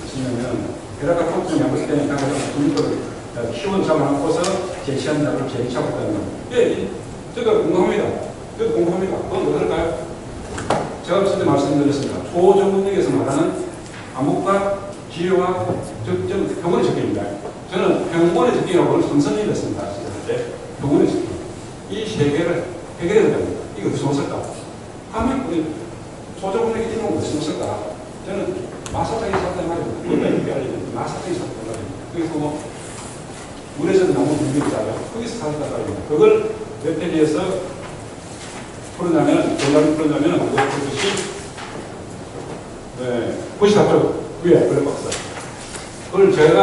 보시면 게다가 통증이 양볼 때는 가장 분도를 키운 잠을 안고서 제시한 자를 제시하고 있다는 거. 예, 제가 공감합니다. 저도 공감합니다. 그건 어떨까요? 제가 앞서 말씀드렸습니다. 초전문역에서 말하는 암흑과 치료와 병원의 적용입니다. 저는 병원의 적용이라고 선선히 했습니다. 병원의 적용. 이 세 개를 해결해야 됩니다. 이거 무슨 쓸까? 하면 우리 초전문역이 이런 거 무슨 쓸까? 저는 마사탕이 샀단 말이에요. 마사탕이 샀단 말이에요. 그래서 뭐 물에서 나무 물이 있잖아요. 거기서 샀단 말이에요. 그걸 몇 페이지에서 풀어내면 그것이 94쪽 위에 블랙박스. 그걸 제가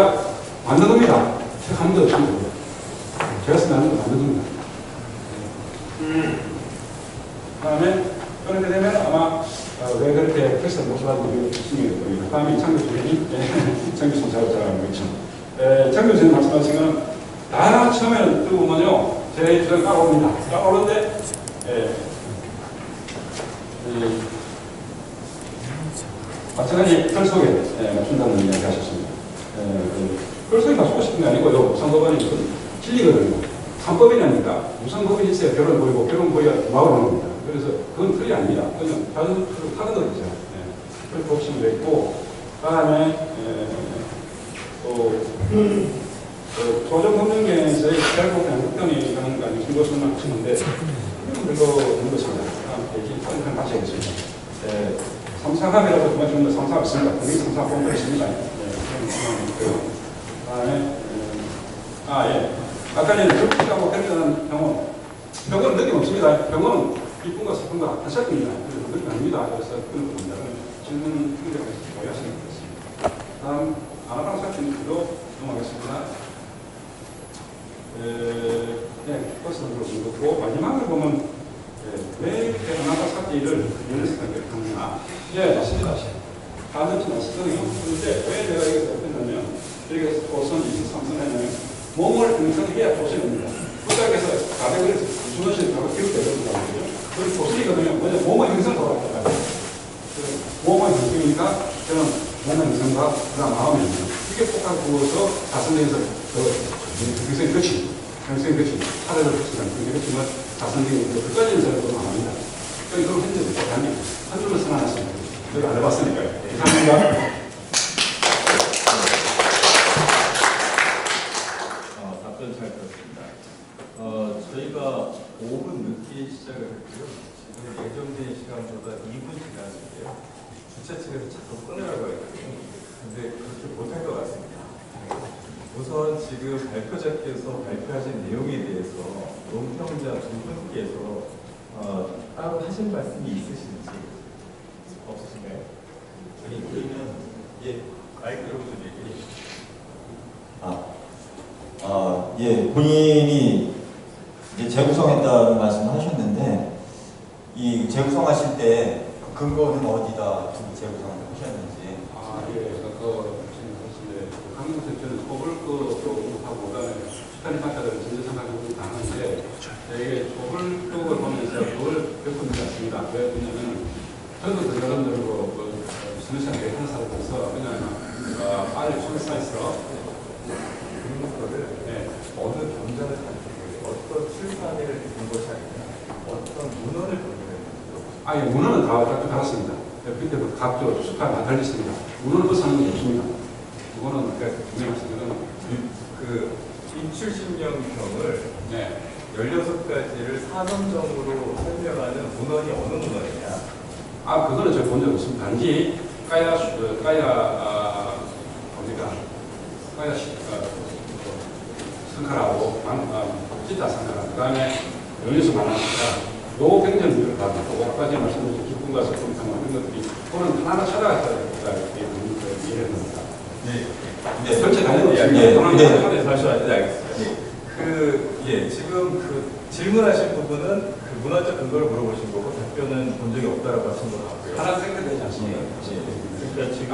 만든 겁니다. 제가 한 번도 없습니다. 제가 쓰면 안 만든 겁니다. 그 다음에 그렇게 되면 아마 왜 그렇게 텍스트를 못 써가지고 신경이 됩니다. 다음에 이창규 주인이 이창규 선사를 잘하는 거죠. 이창규 주인 말씀하신 거는 다 처음에는 또 보면요 제 주장 까오릅니다. 까오는데 마찬가지 글 속에 맞춘다는 이야기 하셨습니다. 글 속에 맞추고 싶은 게 아니고요. 우상법원이 진리거든요. 3법이라니까 우상법이 있어야 결혼 보이고 결혼 보여야 마음을 합니다. 그래서 그건 틀이 아닙니다. 그냥 다른 하는 거죠. 그걸 보시면 되고 그다음에 조정법령계에서의 결국 양극단이 라는 거 아니고 이것을 맞추는데 그리고 있는 것입니다. 다음 페이지 한 같이 하겠습니다. 삼상합이라고 정말 좋은 거 삼상합 있습니다. 거기 삼상합 본거 있습니다. 아까 전에 적극하고 결정한 병원은 느낌 없습니다. 병원은 이쁜가 슬픈가 하셨습니다. 그래서 느낌 아닙니다. 그래서 그런 겁니다. 질문 오해하시면 되겠습니다. 다음 아나방 사건으로 넘어가겠습니다. 버스는 그렇고 마지막으로 보면 왜 이렇게 아나방 사건을 연습하게 하느냐. 맞습니다. 다음부터 말씀드리요. 그런데 왜 내가 이것을 했냐면 여기서 도선 23선 했냐면 몸을 형성해야 도선입니다. 국가에서 400을 주너시는 바로 기록되거든요. 그리고 도선이거든요. 뭐냐 몸의 형성을 돌아왔다. 몸의 형성이니까 저는 몸의 위성과 그다음 마음의 위성 이게 폭탄 구워서 자선에서 경생 거친 사례를 붙이는 경생 거친을 자선적인 끝까지는 제가 또 나옵니다. 이걸 했는데 한 줄로 써놨습니다. 내가 안 해봤으니까요. 감사합니다. 답변 잘 들었습니다. 저희가 5분 늦게 시작을 했고요. 지금 예정된 시간보다 2분 지났는데요. 주최 측에서 자꾸 끊으라고 했거든요. 근데 그렇게 못할 것 같습니다. 우선 지금 발표자께서 발표하신 내용에 대해서 논평자 두 분께서 따로 하신 말씀이 있으신지 없으신가요? 그러면 마이크로 좀 얘기해 주시죠. 예, 본인이 이제 재구성했다는 말씀을 하셨는데, 이 재구성하실 때 근거는 어디다 두고 재구성을 하셨는지. 예, 한국대표는 소불급하고 그다음에 스타일 파트들은 진짜 생각하고 다는데 이게 소불급을 보면서 그걸 겪은 것 같습니다. 왜 그러냐면 저도 여러분들고 수능시간 계획하는 사람으로서 그냥 빨리 출사해서 그런 거를 어느 경전을 가지고 어떤 출판을 본 것이 아니라 어떤 문헌을 보는 거예요. 문헌은 다 받았습니다. 그때 그 각조 수가 다 달렸습니다. 문헌을 벗어나는 게 없습니다. 이거는 분명하시거든. 그 인출신명평을 16가지를 사선정으로 설명하는 문헌이 어느 문헌이냐? 그거는 제가 본 적 없습니다. 단지 까야 성카라고 찌타 성카라 그 다음에 연유수 만나니까 요거 굉장히 유를 받고 아까지 말씀드린 기쁨과 슬픔 이런 것들이 그거는 하나하나 찾아갔다 이해를 합니다. 네. 전체 다니는 알겠습니다. 지금 그 질문하신 부분은 그 문화적 근거를 물어보신 거고 답변은 본 적이 없다라고 하신 것 같고요. 하나 생각되지 않습니다. 그러니까 지금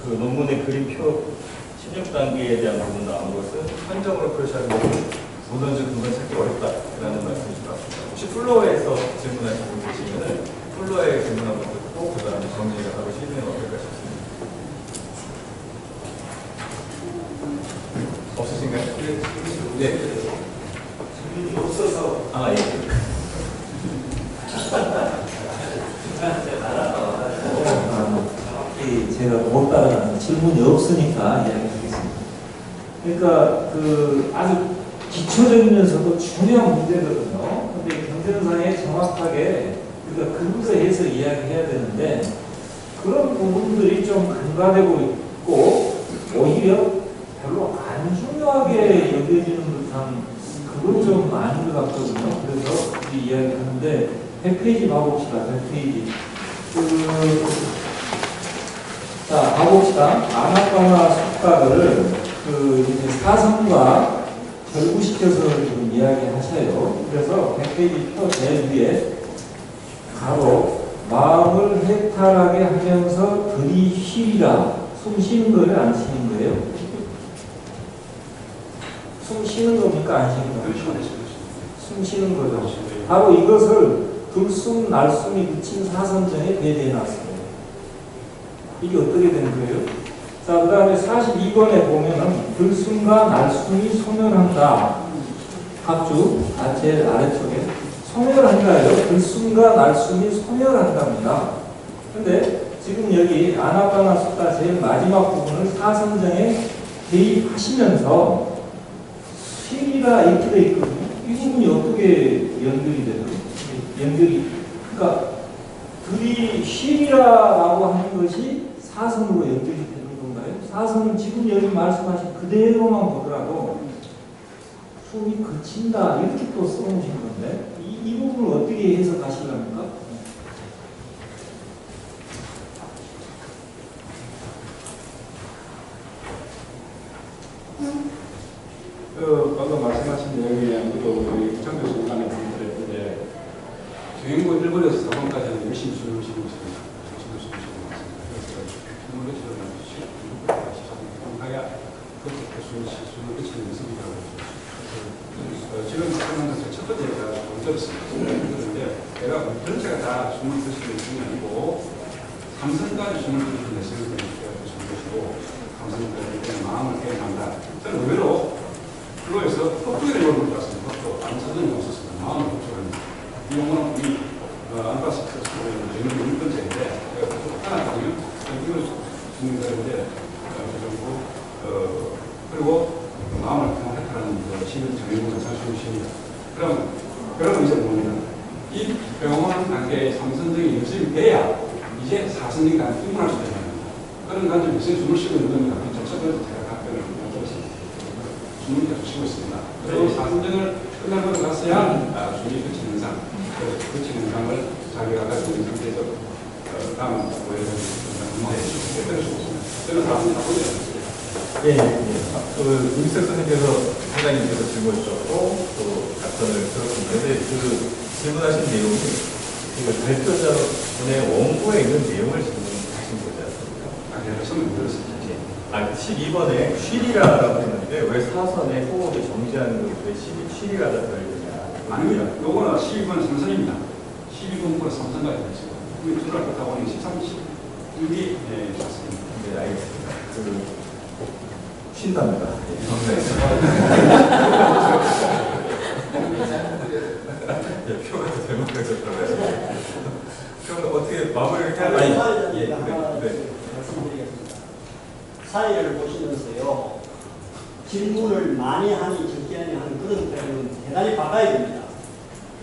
그 논문의 그림표 16단계에 대한 부분 나온 것은 한정으로 표시하는 것은 문헌적 근거를 찾기 어렵다라는 말씀이신 것 같습니다. 혹시 플로어에서 질문하신 분 계시면은 플로어에 질문 한번 듣고 그 다음에 정리를 하고 시면 어떨까 싶습니다. 없으신가요? 네. 질문이 없어서. 예. 정확히 제가 못 따라가는 질문이 없으니까 이야기하겠습니다. 그러니까 그 아주 기초적이면서도 중요한 문제거든요. 근데 경전상에 정확하게 우리가 근거해서 이야기해야 되는데 그런 부분들이 좀 간과되고 있고 오히려 별로 안 중요하게 여겨지는 듯한 그건 좀 아닌 것 같거든요. 그래서 우리 이야기하는데 100페이지 봐봅시다. 100페이지. 자, 가봅시다. 아나파나 숙각을 이제 사성과 결부시켜서 지금 이야기하셔요. 그래서 100페이지 표 제일 위에 가로 마음을 해탈하게 하면서 들이쉬리라. 숨 쉬는 거예요? 안 쉬는 거예요? 숨 쉬는 겁니까? 안 쉬는 겁니까? 숨 쉬는 거죠. 바로 이것을 들숨, 날숨이 그친 사선정에 배제해 놨습니다. 이게 어떻게 되는 거예요? 자, 그 다음에 42번에 보면은 들숨과 날숨이 소멸한다. 각주, 제일 아래쪽에. 소멸한다예요. 들숨과 날숨이 소멸한답니다. 근데 지금 여기 아나파나 수다 제일 마지막 부분을 사선정에 대입하시면서 쉬리라 이렇게 되어 있거든요. 이 부분이 어떻게 연결이 되죠? 그러니까 들이쉬리라라고 하는 것이 사선으로 연결이 되는 건가요? 사선은 지금 여기 말씀하신 그대로만 보더라도 숨이 그친다 이렇게 또 써놓으신 건데 이 부분을 어떻게 해석하시려니까? 방금 말씀하신 내용이 우리 정교 순간에 분들했는데 주인공 1번에서 4번까지는 열심히 숨을 쉬고 있습니다. 그래서 숨을 그치는 그렇게 숨을 그치는 연습이라고 지금 설명한 첫 번째가 먼저였습니다. 그런데 내가 전체가 다 숨을 그치는 것이 아니고 감성까지 숨을 들이는 내세울 때 주신 것이고 감성까지 마음을 표현한다. 저는 의외로 그거에서 협조를 이용할 것 같습니다. 협조. 감성은 없었습니다. 마음을 협조합니다. 이 용어는 우리 안바스 스토리는 저희는 6번째인데 하나거든요. 이걸 주는 거인데 그 정도 그리고 마음을 평안했다는 시는 정의문을 상수십니다. 그러면 이제 뭡니까? 이 병원 단계의 삼선적인 연습이 돼야 이제 사선적인 단계를 입문할 수 있는 겁니다. 그런 관점에서 숨을 쉬고 있는 겁니다. 접속에서 제가 답변을 드렸습니다. 숨을 계속 쉬고 있습니다. 그리고 사선적을 끝나고 나서야 숨이 그치는 현상, 그치는 현상을 자기가 가지고 있는 상태에서 다음 보여드리는 문제에 답변을 주고 있습니다. 저는 사선적 답변을 예, 임석 선생님께서 회장님께서 질문 주셨고 또 답변을 들었습니다. 근데 질문하신 내용이 발표자분의 원고에 있는 내용을 질문하신 거지 않습니까? 네, 저는 들었습니다. 12번에 쉬리라라고 했는데 왜 사선에 호흡을 정지하는 것이 왜 쉬리라가 들어있느냐? 아닙니다. 요거는 12번 삼선입니다. 12번부터 삼선까지 있어요. 우리 둘을 갖다 보니 13, 16이 맞습니다. 네, 알겠습니다. 쉰답니다. 표가 잘못되셨다고요. 그럼 어떻게 마무리를 해야 되나요? 예, 말씀드리겠습니다. 사회를 보시면서요, 질문을 많이 하니 적게 하니 하는 그런 표현은 대단히 바꿔야 됩니다.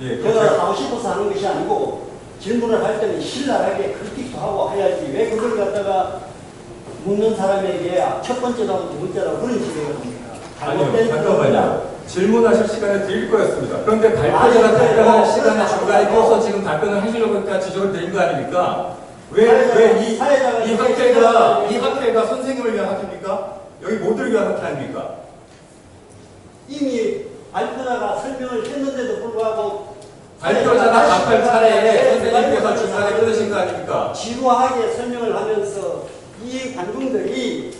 예, 제가 하고 싶어서 하는 것이 아니고 질문을 할 때는 신랄하게 크리틱도 하고 해야지 왜 그걸 갖다가 묻는 사람에게 첫 번째라고 두 번째라고 그런 식으로 합니까? 아니요, 잠깐만요. 질문하실 시간을 드릴 거였습니다. 그런데 발표자가 답변할 시간에 중간에 껴서 지금 답변을 하시려고 하니까 지적을 드린 거 아닙니까? 왜 이 학회가 선생님을 위한 학회입니까? 여기 모두를 위한 학회 아닙니까? 이미 발표자가 설명을 했는데도 불구하고 발표자가 답할 차례에 선생님께서 중간에 끊으신 거 아닙니까? 지루하게 설명을 하면서 이 관중들이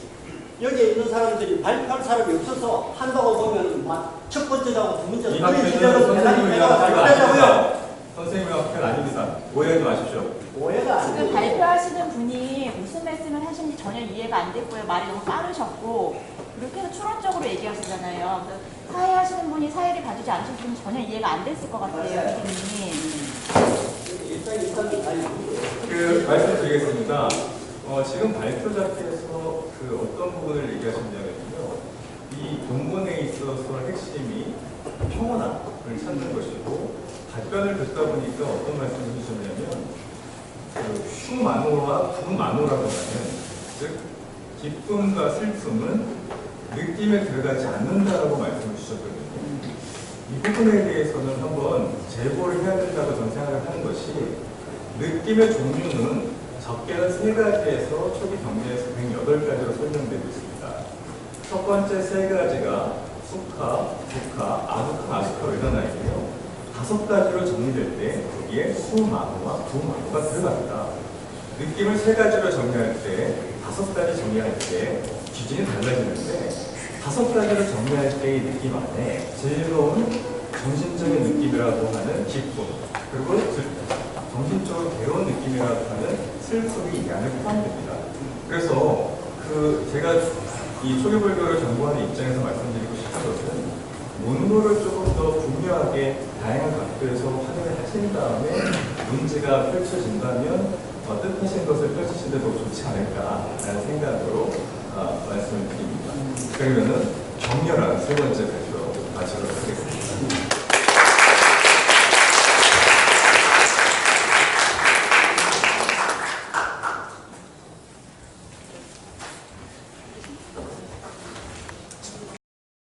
여기에 있는 사람들이 발표할 사람이 없어서 한다고 보면 첫 번째라고 두 번째라고 이 학회는 선생님을 위한 학회가 아닙니다. 선생님의 학회는 아닙니다. 오해하지 마십시오. 오해가 안 지금 돼요. 발표하시는 분이 무슨 말씀을 하시는지 전혀 이해가 안 됐고요. 말이 너무 빠르셨고 그렇게 해서 추론적으로 얘기하시잖아요. 사회 하시는 분이 사회를 봐주지 않으셨으면 전혀 이해가 안 됐을 것 같아요, PD님. 그 말씀드리겠습니다. 지금 발표자께서 어떤 부분을 얘기하셨냐면요. 이 논문에 있어서 핵심이 평온함을 찾는 것이고 답변을 듣다 보니까 어떤 말씀을 해주셨냐면 슈마노와 부마노라고 하는 즉 기쁨과 슬픔은 느낌에 들어가지 않는다라고 말씀을 주셨거든요. 이 부분에 대해서는 한번 제보를 해야 된다고 저는 생각을 하는 것이 느낌의 종류는 적게는 3가지에서 초기 경제에서 108가지로 설명되고 있습니다. 첫 번째 3가지가 수카, 부카, 아두카, 아수카로 일어나는데요. 5가지로 정리될 때 거기에 수마노와 부마노가 들어갑니다. 느낌을 3가지로 정리할 때 5가지 정리할 때 기준이 달라지는데 5가지로 정리할 때의 느낌 안에 즐거운 정신적인 느낌이라고 하는 기쁨 그리고 정신적으로 괴로운 느낌이라고 하는 슬픔이 이 안에 포함됩니다. 그래서 제가 이 초기불교를 전공하는 입장에서 말씀드리고 싶은 것은 문구를 조금 더 분명하게 다양한 각도에서 확인을 하신 다음에 문제가 펼쳐진다면 뜻하신 것을 펼치신 데 더 좋지 않을까라는 생각으로 말씀을 드립니다. 그러면은 격렬한 3번째 발표 마치도록